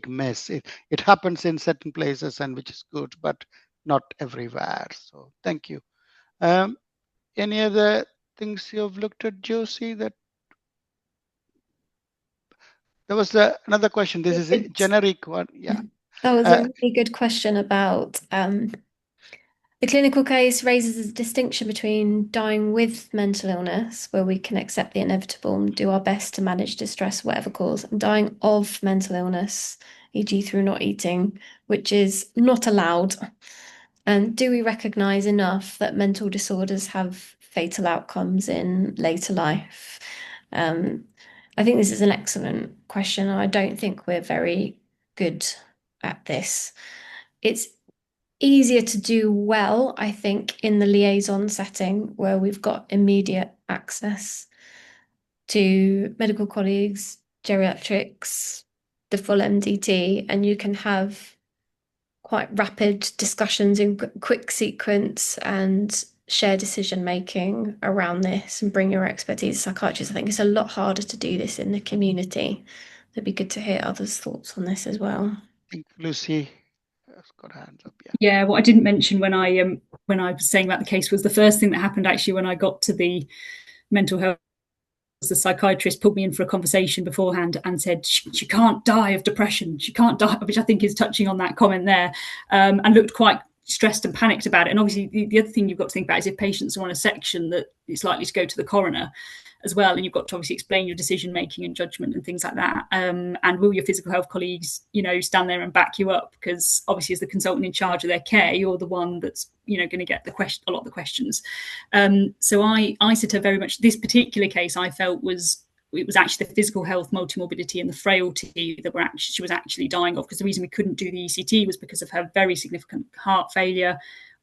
miss. It happens in certain places, and which is good, but not everywhere. So thank you. Any other things you've looked at, Josie? That there was another question. This is a generic one. Yeah. That was a really good question about the clinical case raises a distinction between dying with mental illness, where we can accept the inevitable and do our best to manage distress, whatever cause, and dying of mental illness, e.g. through not eating, which is not allowed. And do we recognise enough that mental disorders have fatal outcomes in later life? I think this is an excellent question, and I don't think we're very good at this. It's easier to do well, I think, in the liaison setting where we've got immediate access to medical colleagues, geriatrics, the full MDT, and you can have quite rapid discussions in quick sequence and share decision making around this and bring your expertise as psychiatrists. I think it's a lot harder to do this in the community. It'd be good to hear others' thoughts on this as well. I think Lucy has got hands up. Yeah, what I didn't mention when I was saying about the case was the first thing that happened actually when I got to the mental health. The psychiatrist pulled me in for a conversation beforehand and said she can't die of depression, she can't die, which I think is touching on that comment there, and looked quite stressed and panicked about it. And obviously the other thing you've got to think about is if patients are on a section that it's likely to go to the coroner as well, and you've got to obviously explain your decision making and judgment and things like that, and will your physical health colleagues stand there and back you up, because obviously as the consultant in charge of their care, you're the one that's going to get a lot of the questions. So I said to her, very much this particular case I felt it was actually the physical health, multimorbidity and the frailty that she was actually dying of, because the reason we couldn't do the ECT was because of her very significant heart failure.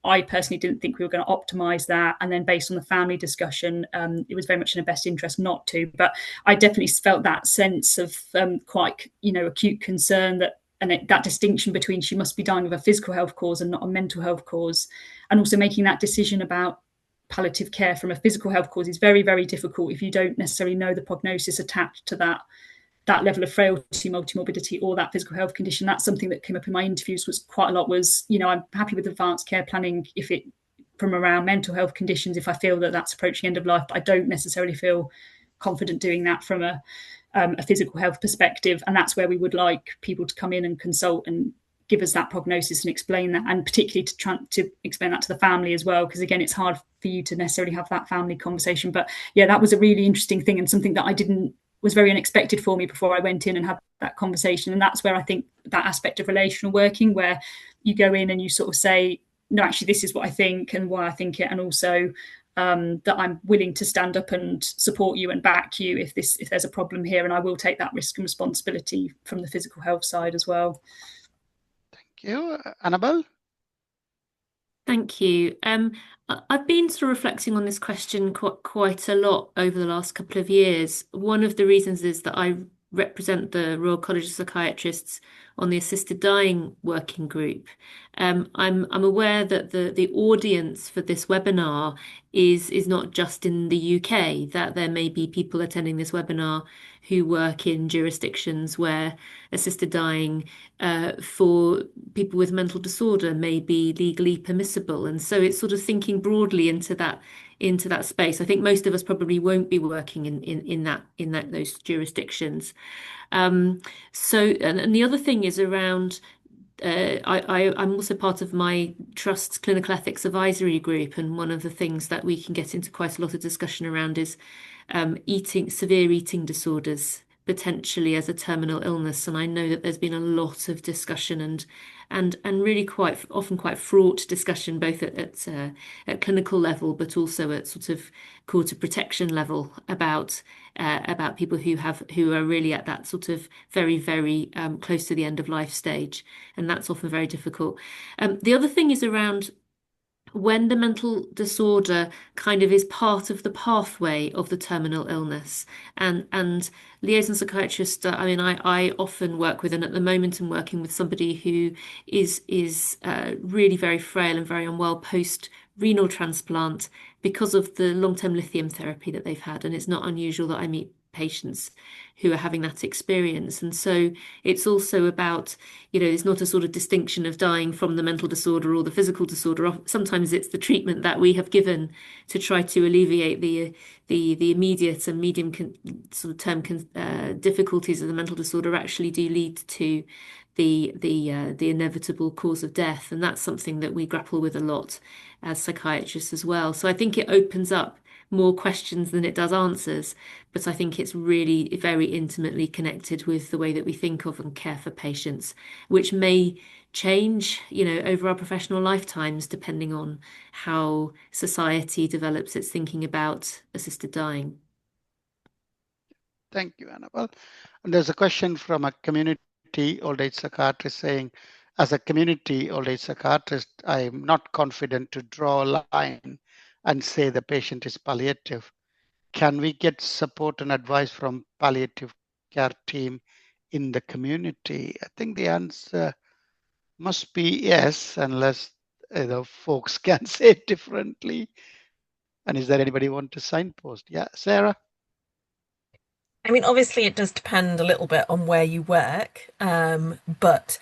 I personally didn't think we were going to optimise that. And then based on the family discussion, it was very much in her best interest not to. But I definitely felt that sense of quite, acute concern that distinction between she must be dying of a physical health cause and not a mental health cause. And also making that decision about palliative care from a physical health cause is very, very difficult if you don't necessarily know the prognosis attached to that level of frailty, multimorbidity, or that physical health condition. That's something that came up in my interviews was quite a lot was, I'm happy with advanced care planning if it from around mental health conditions, if I feel that that's approaching end of life, but I don't necessarily feel confident doing that from a physical health perspective. And that's where we would like people to come in and consult and give us that prognosis and explain that, and particularly to explain that to the family as well, because again, it's hard for you to necessarily have that family conversation. But yeah, that was a really interesting thing and something that was very unexpected for me before I went in and had that conversation. And that's where I think that aspect of relational working, where you go in and you sort of say, no, actually, this is what I think and why I think it. And also that I'm willing to stand up and support you and back you if there's a problem here. And I will take that risk and responsibility from the physical health side as well. Thank you. Annabelle? Thank you. I've been sort of reflecting on this question quite a lot over the last couple of years. One of the reasons is that I represent the Royal College of Psychiatrists on the assisted dying working group. I'm aware that the audience for this webinar is not just in the UK, that there may be people attending this webinar who work in jurisdictions where assisted dying for people with mental disorder may be legally permissible. And so it's sort of thinking broadly into that space. I think most of us probably won't be working in those jurisdictions. So and the other thing is around I'm also part of my trust's clinical ethics advisory group, and one of the things that we can get into quite a lot of discussion around is severe eating disorders potentially as a terminal illness. And I know that there's been a lot of discussion and really quite often quite fraught discussion, both at clinical level, but also at sort of court of protection level about people who are really at that sort of very, very close to the end of life stage, and that's often very difficult. The other thing is around when the mental disorder kind of is part of the pathway of the terminal illness, and liaison psychiatrists, I mean, I often work with, and at the moment I'm working with somebody who is really very frail and very unwell post renal transplant because of the long-term lithium therapy that they've had, and it's not unusual that I meet patients who are having that experience. And so it's also about, it's not a sort of distinction of dying from the mental disorder or the physical disorder. Sometimes it's the treatment that we have given to try to alleviate the immediate and medium sort of term difficulties of the mental disorder actually do lead to the inevitable cause of death. And that's something that we grapple with a lot as psychiatrists as well. So I think it opens up more questions than it does answers, but I think it's really very intimately connected with the way that we think of and care for patients, which may change, over our professional lifetimes, depending on how society develops its thinking about assisted dying. Thank you, Annabelle. And there's a question from a community old age psychiatrist saying, as a community old age psychiatrist, I'm not confident to draw a line and say the patient is palliative. Can we get support and advice from palliative care team in the community? I think the answer must be yes, unless folks can say it differently. And is there anybody want to signpost? Yeah, Sarah? I mean, obviously it does depend a little bit on where you work, but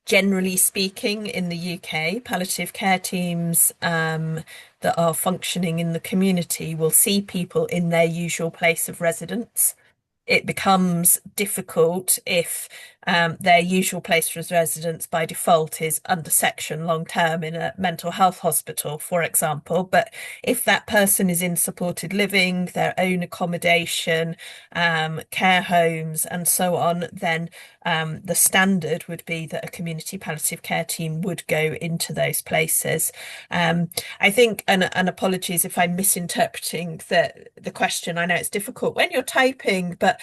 generally speaking, in the UK, palliative care teams that are functioning in the community will see people in their usual place of residence. It becomes difficult if their usual place of residence by default is under section long term in a mental health hospital, for example. But if that person is in supported living, their own accommodation, care homes, and so on, then the standard would be that a community palliative care team would go into those places. I think, and apologies if I'm misinterpreting the question. I know it's difficult when you're typing, but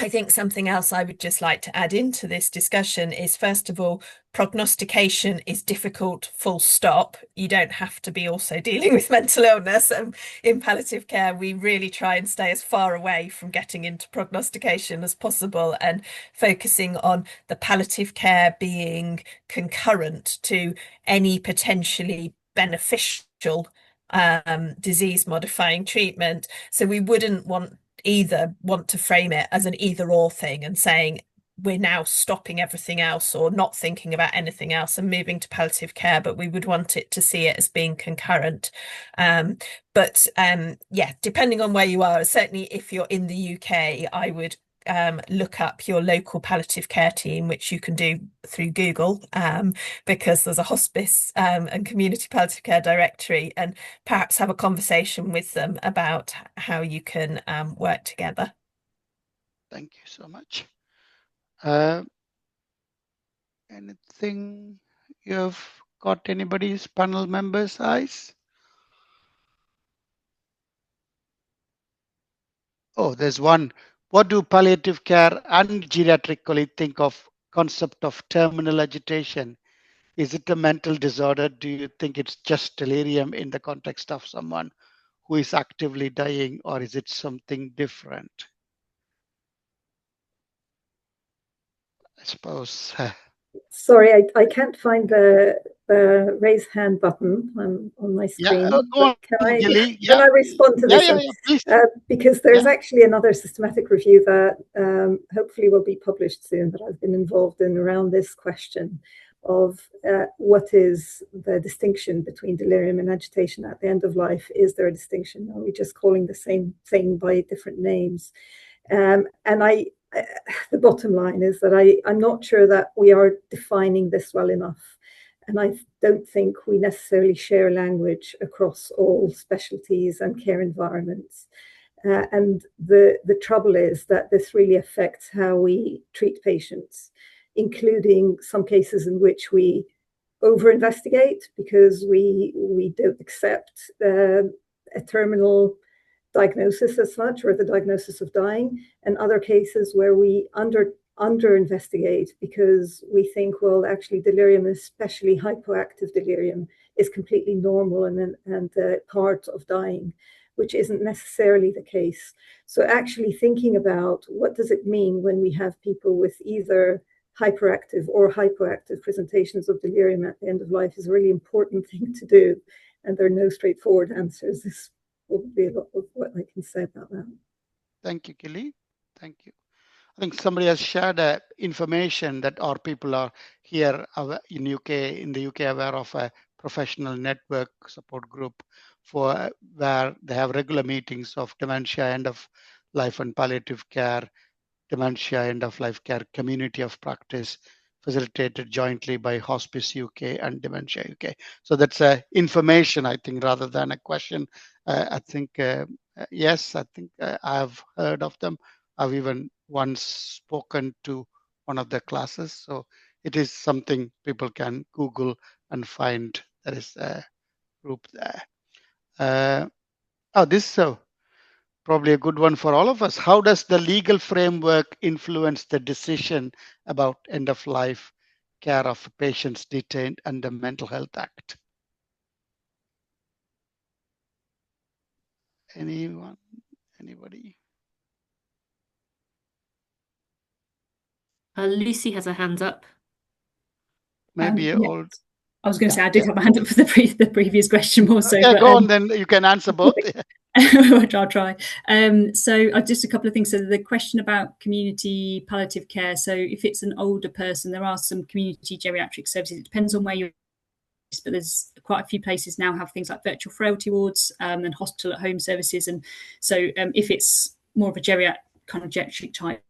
I think something else I would just like to add into this discussion is, first of all, prognostication is difficult, full stop. You don't have to be also dealing with mental illness. In palliative care, we really try and stay as far away from getting into prognostication as possible and focusing on the palliative care being concurrent to any potentially beneficial disease modifying treatment. So we wouldn't want to frame it as an either or thing and saying we're now stopping everything else or not thinking about anything else and moving to palliative care, but we would want it to see it as being concurrent. But yeah, depending on where you are, certainly if you're in the UK, I would look up your local palliative care team, which you can do through Google, because there's a hospice and community palliative care directory, and perhaps have a conversation with them about how you can work together. Thank you so much. Anything you've got anybody's panel members' eyes? Oh, there's one. What do palliative care and geriatric colleagues think of concept of terminal agitation? Is it a mental disorder? Do you think it's just delirium in the context of someone who is actively dying, or is it something different? I suppose. Sorry, I can't find the raise hand button on my screen. Yeah, go on, can Gilli. I respond to this? Yeah, please. Because there's actually another systematic review that hopefully will be published soon that I've been involved in around this question of what is the distinction between delirium and agitation at the end of life. Is there a distinction? Are we just calling the same thing by different names? And the bottom line is that I'm not sure that we are defining this well enough. And I don't think we necessarily share language across all specialties and care environments. And the trouble is that this really affects how we treat patients, including some cases in which we over-investigate because we don't accept a terminal diagnosis as such, or the diagnosis of dying, and other cases where we under-investigate because we think, well, actually delirium, especially hypoactive delirium, is completely normal and part of dying, which isn't necessarily the case. So actually thinking about what does it mean when we have people with either hyperactive or hypoactive presentations of delirium at the end of life is a really important thing to do. And there are no straightforward answers. This is probably a lot of what I can say about that. Thank you, Gilli. Thank you. I think somebody has shared information that our people are here in the UK aware of a professional network support group for where they have regular meetings of dementia, end of life and palliative care, dementia, end of life care, community of practice, facilitated jointly by Hospice UK and Dementia UK. So that's information, I think, rather than a question. I think, yes, I think I've heard of them. I've even once spoken to one of the classes. So it is something people can Google and find. There is a group there. This is probably a good one for all of us. How does the legal framework influence the decision about end-of-life care of patients detained under Mental Health Act? Anyone? Anybody? Lucy has her hand up. Maybe Yeah. old. I was going to say I did have my hand up for the previous question more so. Yeah, but, go on then. You can answer both. I'll try. So just a couple of things. So the question about community palliative care. So if it's an older person, there are some community geriatric services. It depends on where you're, but there's quite a few places now have things like virtual frailty wards and hospital at home services. And so if it's more of a geriatric type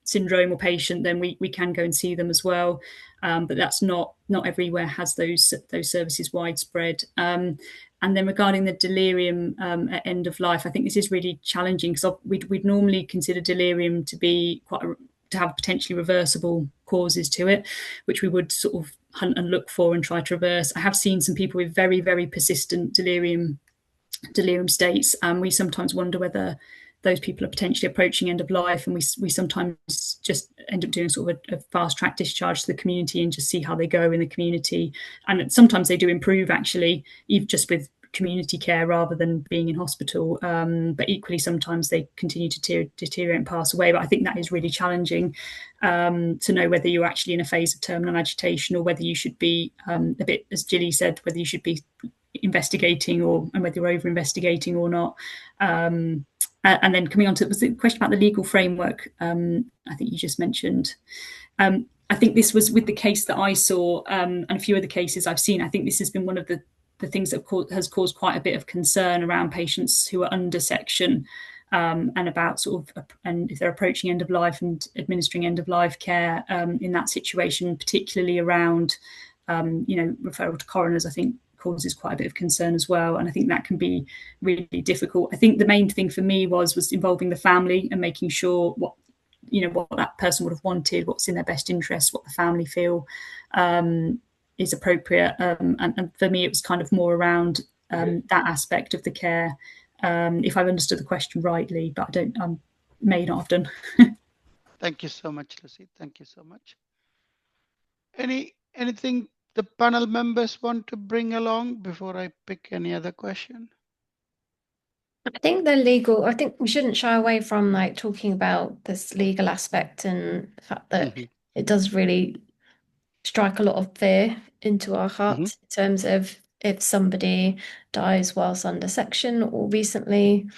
syndrome or patient, then we can go and see them as well. But that's not everywhere has those services widespread. And then regarding the delirium at end of life, I think this is really challenging because we'd normally consider delirium to be to have potentially reversible causes to it, which we would sort of hunt and look for and try to reverse. I have seen some people with very, very persistent delirium states, and we sometimes wonder whether those people are potentially approaching end of life, and we sometimes just end up doing sort of a fast track discharge to the community and just see how they go in the community. And sometimes they do improve actually, even just with community care rather than being in hospital. But equally, sometimes they continue to deteriorate and pass away. But I think that is really challenging to know whether you're actually in a phase of terminal agitation or whether you should be a bit, as Gilli said, whether you should be investigating and whether you're over investigating or not. And then coming on to the question about the legal framework, I think you just mentioned. I think this was with the case that I saw and a few other cases I've seen. I think this has been one of the things that has caused quite a bit of concern around patients who are under section and about sort of, and if they're approaching end of life and administering end of life care in that situation, particularly around, referral to coroners, I think causes quite a bit of concern as well. And I think that can be really difficult. I think the main thing for me was involving the family and making sure what that person would have wanted, what's in their best interest, what the family feel is appropriate. And for me, it was kind of more around that aspect of the care, if I've understood the question rightly, but I may not have done. Thank you so much, Lucy. Thank you so much. Anything the panel members want to bring along before I pick any other question? I think we shouldn't shy away from talking about this legal aspect and the fact that it does really strike a lot of fear into our hearts in terms of if somebody dies whilst under section or recently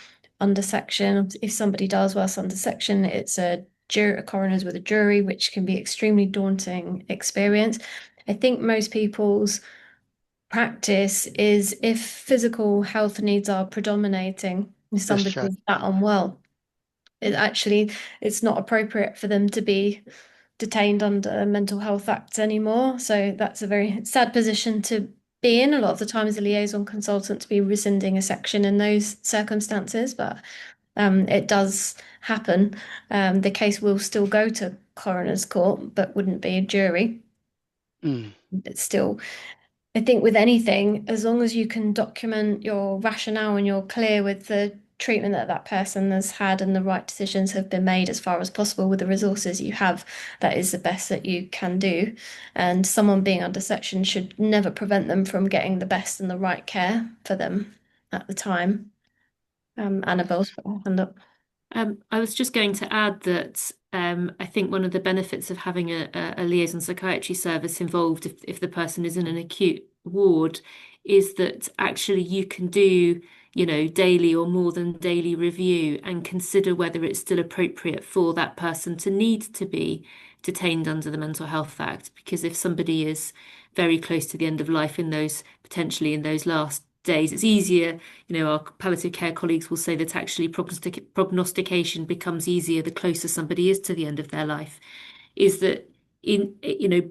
under section. If somebody dies whilst under section, it's a coroner's with a jury, which can be extremely daunting experience. I think most people's practice is if physical health needs are predominating, if somebody is that unwell, it's not appropriate for them to be detained under Mental Health Acts anymore. So that's a very sad position to be in a lot of the time as a liaison consultant, to be rescinding a section in those circumstances. But It does happen. The case will still go to coroner's court, but wouldn't be a jury. It's still, I think with anything, as long as you can document your rationale and you're clear with the treatment that that person has had and the right decisions have been made as far as possible with the resources you have, that is the best that you can do. And someone being under section should never prevent them from getting the best and the right care for them at the time. Annabelle's put her hand up. I was just going to add that I think one of the benefits of having a liaison psychiatry service involved, if the person is in an acute ward, is that actually you can do, daily or more than daily review and consider whether it's still appropriate for that person to need to be detained under the Mental Health Act. Because if somebody is very close to the end of life potentially in those last days, it's easier. Our palliative care colleagues will say that actually prognostication becomes easier the closer somebody is to the end of their life. Is that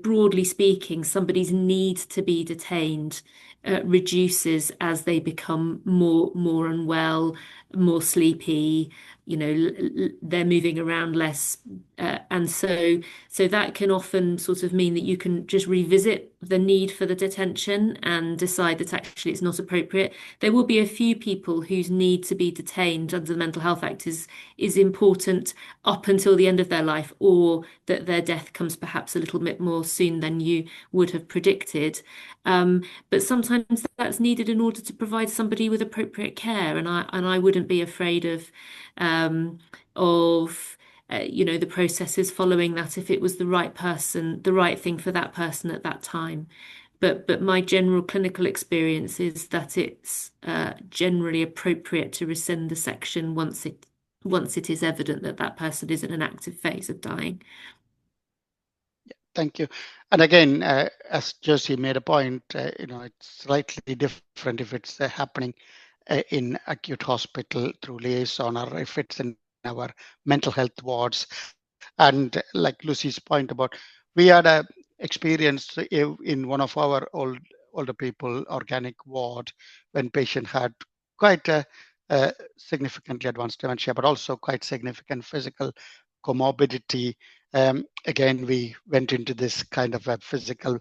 broadly speaking, somebody's need to be detained reduces as they become more unwell, more sleepy. They're moving around less, and so that can often sort of mean that you can just revisit the need for the detention and decide that actually it's not appropriate. There will be a few people whose need to be detained under the Mental Health Act is important up until the end of their life, or that their death comes perhaps a little bit more soon than you would have predicted. But sometimes that's needed in order to provide somebody with appropriate care, and I wouldn't be afraid of the processes following that if it was the right person, the right thing for that person at that time. But my general clinical experience is that it's generally appropriate to rescind the section once it is evident that that person is in an active phase of dying. Thank you. And again, as Josie made a point, it's slightly different if it's happening in acute hospital through liaison, or if it's in our mental health wards. And like Lucy's point about, we had a experience in one of our older people organic ward when patient had quite a significantly advanced dementia, but also quite significant physical comorbidity. Again, we went into this kind of a physical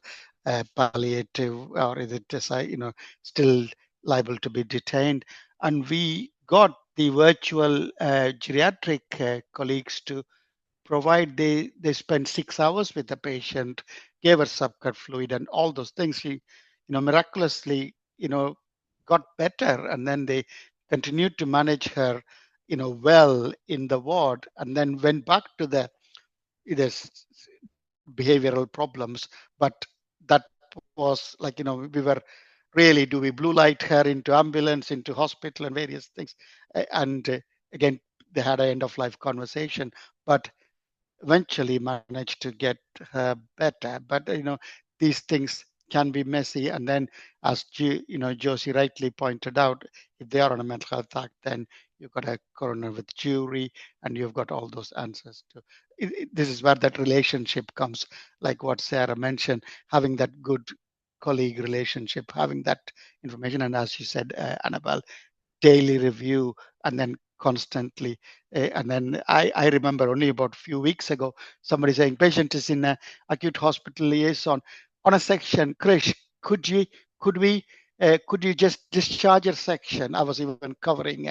palliative, or is it still liable to be detained? And we got the virtual geriatric colleagues to provide. They spent 6 hours with the patient, gave her subcut fluid and all those things. She miraculously got better, and then they continued to manage her well in the ward, and then went back to the behavioral problems. But that was like, we were really, do we blue light her into ambulance, into hospital, and various things. And again, they had an end of life conversation, but eventually managed to get her better. But these things can be messy. And then, as Josie rightly pointed out, if they are on a mental health act, then you've got a coroner with jury, and you've got all those answers to. This is where that relationship comes, like what Sarah mentioned, having that good colleague relationship, having that information, and as you said, Annabelle, daily review, and then constantly. And then I remember only about a few weeks ago, somebody saying patient is in a acute hospital liaison on a section. Krish, could you just discharge your section? I was even covering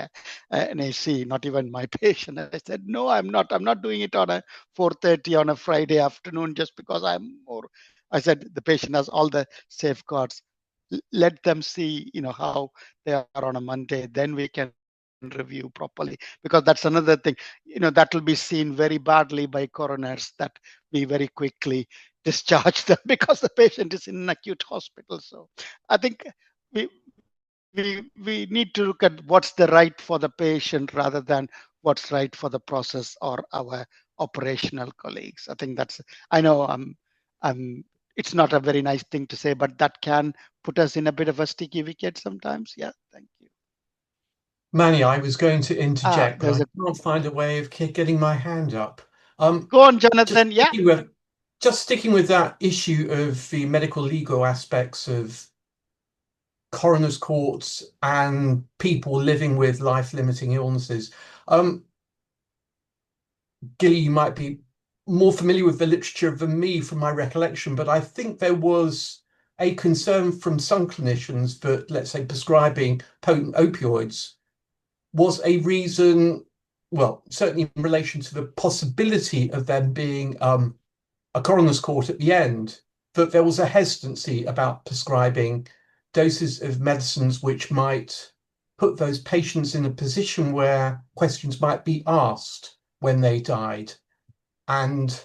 an AC, not even my patient. I said, no, I'm not doing it on a 4:30 on a Friday afternoon just because I'm more. I said, the patient has all the safeguards. Let them see, how they are on a Monday. Then we can review properly, because that's another thing, that will be seen very badly by coroners, that we very quickly discharge them because the patient is in an acute hospital. So I think we need to look at what's the right for the patient rather than what's right for the process or our operational colleagues. I think I know it's not a very nice thing to say, but that can put us in a bit of a sticky wicket sometimes. Yeah, thank you. Manny, I was going to interject, but I can't find a way of getting my hand up. Go on, Jonathan. Just sticking with that issue of the medical legal aspects of coroners' courts and people living with life-limiting illnesses. Gilli, you might be more familiar with the literature than me from my recollection, but I think there was a concern from some clinicians that, let's say, prescribing potent opioids was a reason, well, certainly in relation to the possibility of them being a coroner's court at the end, that there was a hesitancy about prescribing doses of medicines which might put those patients in a position where questions might be asked when they died. And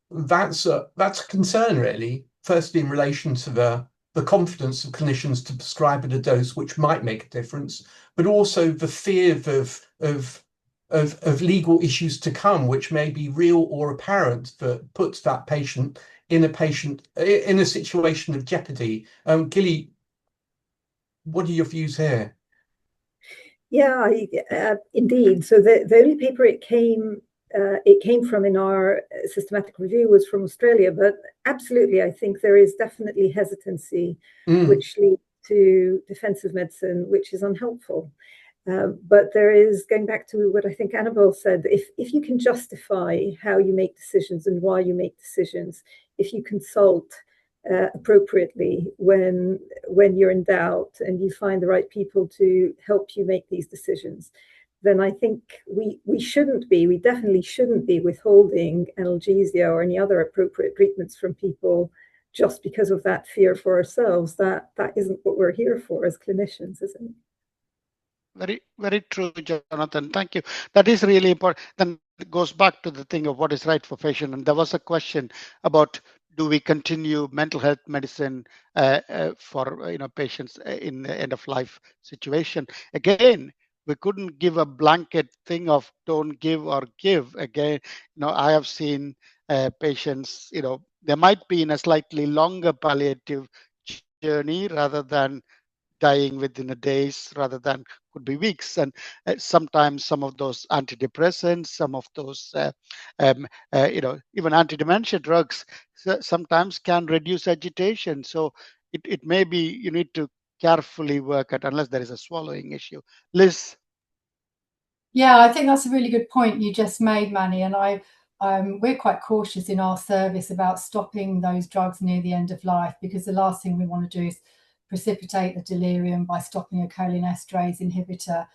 that's a concern, really, firstly in relation to the confidence of clinicians to prescribe at a dose which might make a difference, but also the fear of legal issues to come, which may be real or apparent, that puts that patient in a situation of jeopardy. Gilli, what are your views here? Yeah, indeed. So the only paper it came from in our systematic review was from Australia, but absolutely, I think there is definitely hesitancy, which leads to defensive medicine, which is unhelpful. But there is, going back to what I think Annabelle said, if you can justify how you make decisions and why you make decisions, if you consult appropriately when you're in doubt and you find the right people to help you make these decisions, then I think we definitely shouldn't be withholding analgesia or any other appropriate treatments from people just because of that fear for ourselves. That isn't what we're here for as clinicians, isn't it? Very, very true, Jonathan. Thank you. That is really important. Then it goes back to the thing of what is right for patient. And there was a question about, do we continue mental health medicine for patients in the end of life situation? Again, we couldn't give a blanket thing of don't give or give. Again, I have seen patients, they might be in a slightly longer palliative journey rather than dying within a days, rather than could be weeks. And sometimes some of those antidepressants, some of those even anti-dementia drugs sometimes can reduce agitation. So it may be you need to carefully work at, unless there is a swallowing issue. Liz? Yeah, I think that's a really good point you just made, Manny. And we're quite cautious in our service about stopping those drugs near the end of life, because the last thing we want to do is precipitate the delirium by stopping a cholinesterase inhibitor.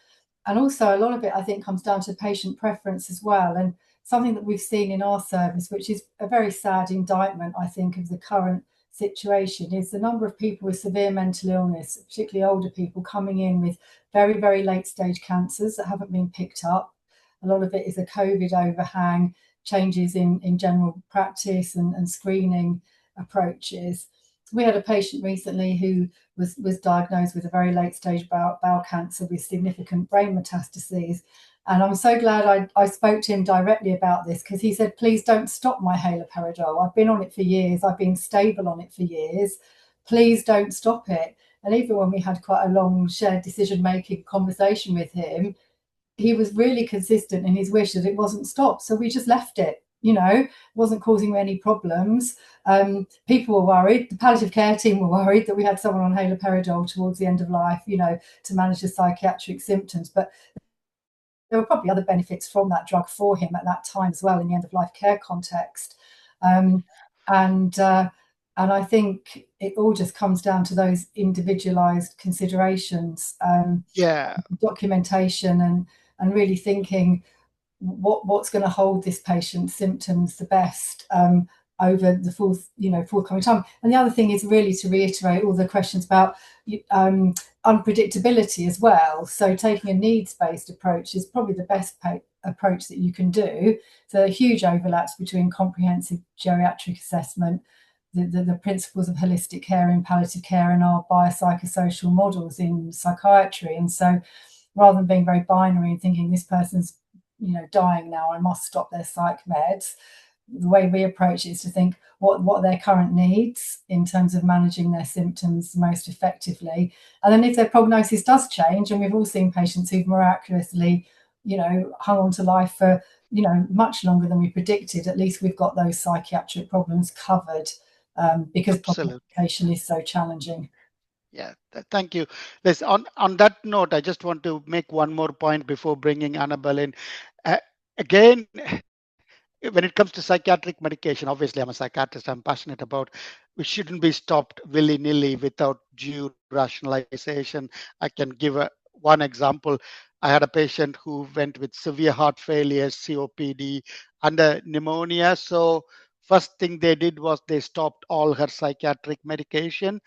And also a lot of it, I think, comes down to patient preference as well. And something that we've seen in our service, which is a very sad indictment, I think, of the current situation, is the number of people with severe mental illness, particularly older people, coming in with very, very late stage cancers that haven't been picked up. A lot of it is a COVID overhang, changes in general practice and screening approaches. We had a patient recently who was diagnosed with a very late stage bowel cancer with significant brain metastases. And I'm so glad I spoke to him directly about this, because he said, please don't stop my haloperidol. I've been on it for years. I've been stable on it for years. Please don't stop it. And even when we had quite a long shared decision-making conversation with him, he was really consistent in his wish that it wasn't stopped. So we just left it. It wasn't causing me any problems. People were worried. The palliative care team were worried that we had someone on haloperidol towards the end of life, to manage the psychiatric symptoms. But there were probably other benefits from that drug for him at that time as well in the end of life care context. And I think it all just comes down to those individualized considerations, documentation, and really thinking what's going to hold this patient's symptoms the best over the forthcoming time. And the other thing is really to reiterate all the questions about unpredictability as well. So taking a needs-based approach is probably the best approach that you can do. So there are huge overlaps between comprehensive geriatric assessment, the principles of holistic care in palliative care, and our biopsychosocial models in psychiatry. And so rather than being very binary and thinking this person's dying now, I must stop their psych meds, the way we approach it is to think what are their current needs in terms of managing their symptoms most effectively. And then if their prognosis does change, and we've all seen patients who've miraculously hung on to life for much longer than we predicted, at least we've got those psychiatric problems covered, because population is so challenging. Yeah, thank you. Liz, on that note, I just want to make one more point before bringing Annabelle in. Again, when it comes to psychiatric medication, obviously I'm a psychiatrist, I'm passionate about, we shouldn't be stopped willy-nilly without due rationalization. I can give one example. I had a patient who went with severe heart failure, COPD, and pneumonia. So first thing they did was they stopped all her psychiatric medication,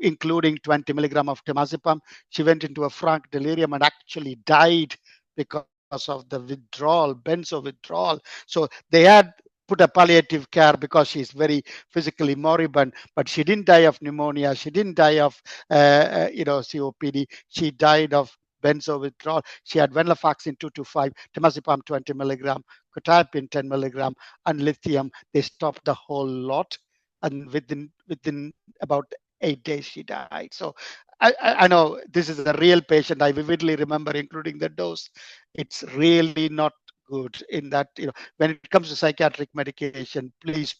including 20 milligram of temazepam. She went into a frank delirium and actually died because of the withdrawal, benzo withdrawal. So they had put a palliative care because she's very physically moribund, but she didn't die of pneumonia. She didn't die of, COPD. She died of benzo withdrawal. She had venlafaxine 225, temazepam 20 milligram, quetiapine 10 milligram, and lithium. They stopped the whole lot, and within about 8 days she died. So I know this is a real patient. I vividly remember including the dose. It's really not good in that, when it comes to psychiatric medication, please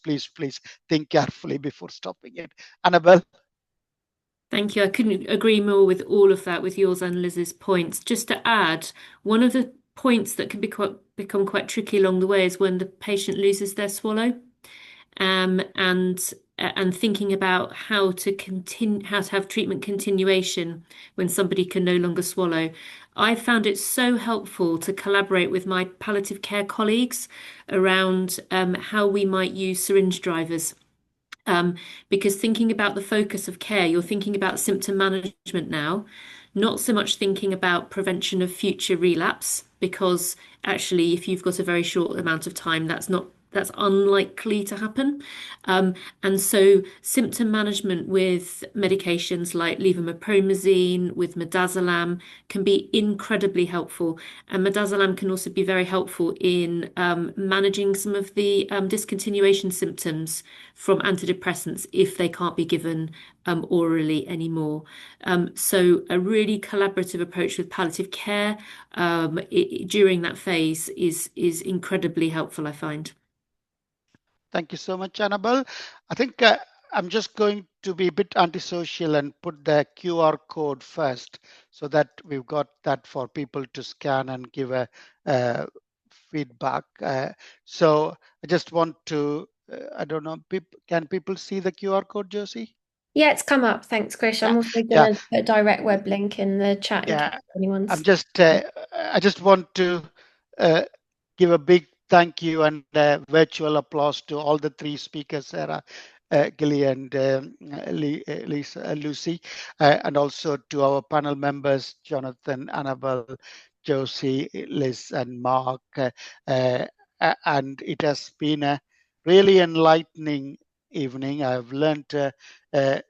think carefully before stopping it. Annabelle? Thank you. I couldn't agree more with all of that, with yours and Liz's points. Just to add, one of the points that can become quite tricky along the way is when the patient loses their swallow. And thinking about how to have treatment continuation when somebody can no longer swallow. I found it so helpful to collaborate with my palliative care colleagues around how we might use syringe drivers. Because thinking about the focus of care, you're thinking about symptom management now, not so much thinking about prevention of future relapse, because actually, if you've got a very short amount of time, that's unlikely to happen. And so symptom management with medications like levomiprazole, with midazolam, can be incredibly helpful. And midazolam can also be very helpful in managing some of the discontinuation symptoms from antidepressants if they can't be given orally anymore. So a really collaborative approach with palliative care during that phase is incredibly helpful, I find. Thank you so much, Annabelle. I think I'm just going to be a bit antisocial and put the QR code first so that we've got that for people to scan and give a feedback. So I just want to, I don't know, can people see the QR code, Josie? Yeah, it's come up. Thanks, Krish. I'm also going to put a direct web link in the chat in case anyone's... I just want to give a big thank you and virtual applause to all the three speakers, Sarah, Gilli, and Lucy, and also to our panel members, Jonathan, Annabelle, Josie, Liz, and Mark. And it has been a really enlightening evening. I've learned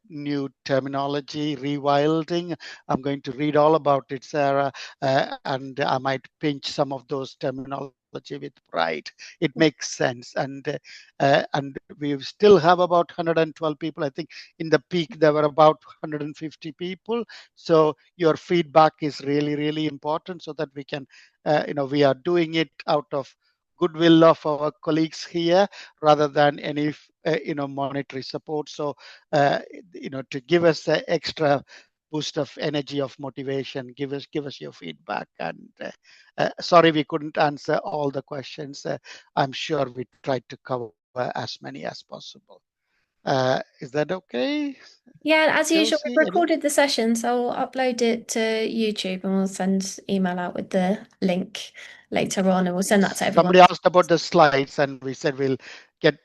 new terminology, rewilding. I'm going to read all about it, Sarah, and I might pinch some of those terminology with pride. It makes sense, and we still have about 112 people. I think in the peak there were about 150 people. So your feedback is really important, so that we can, we are doing it out of goodwill of our colleagues here rather than any monetary support. So to give us an extra boost of energy, of motivation, give us your feedback. And sorry we couldn't answer all the questions. I'm sure we tried to cover as many as possible. Is that okay? Yeah, as usual, we've recorded the session, so I'll upload it to YouTube and we'll send email out with the link later on, and we'll send that to everyone. Somebody asked about the slides, and we said we'll get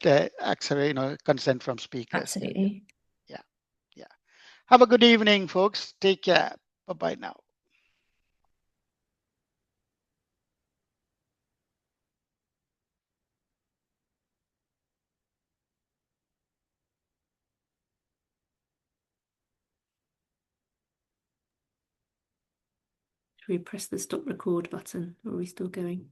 consent from speakers. Absolutely. Yeah. Have a good evening, folks. Take care. Bye-bye now. Should we press the stop record button, or are we still going?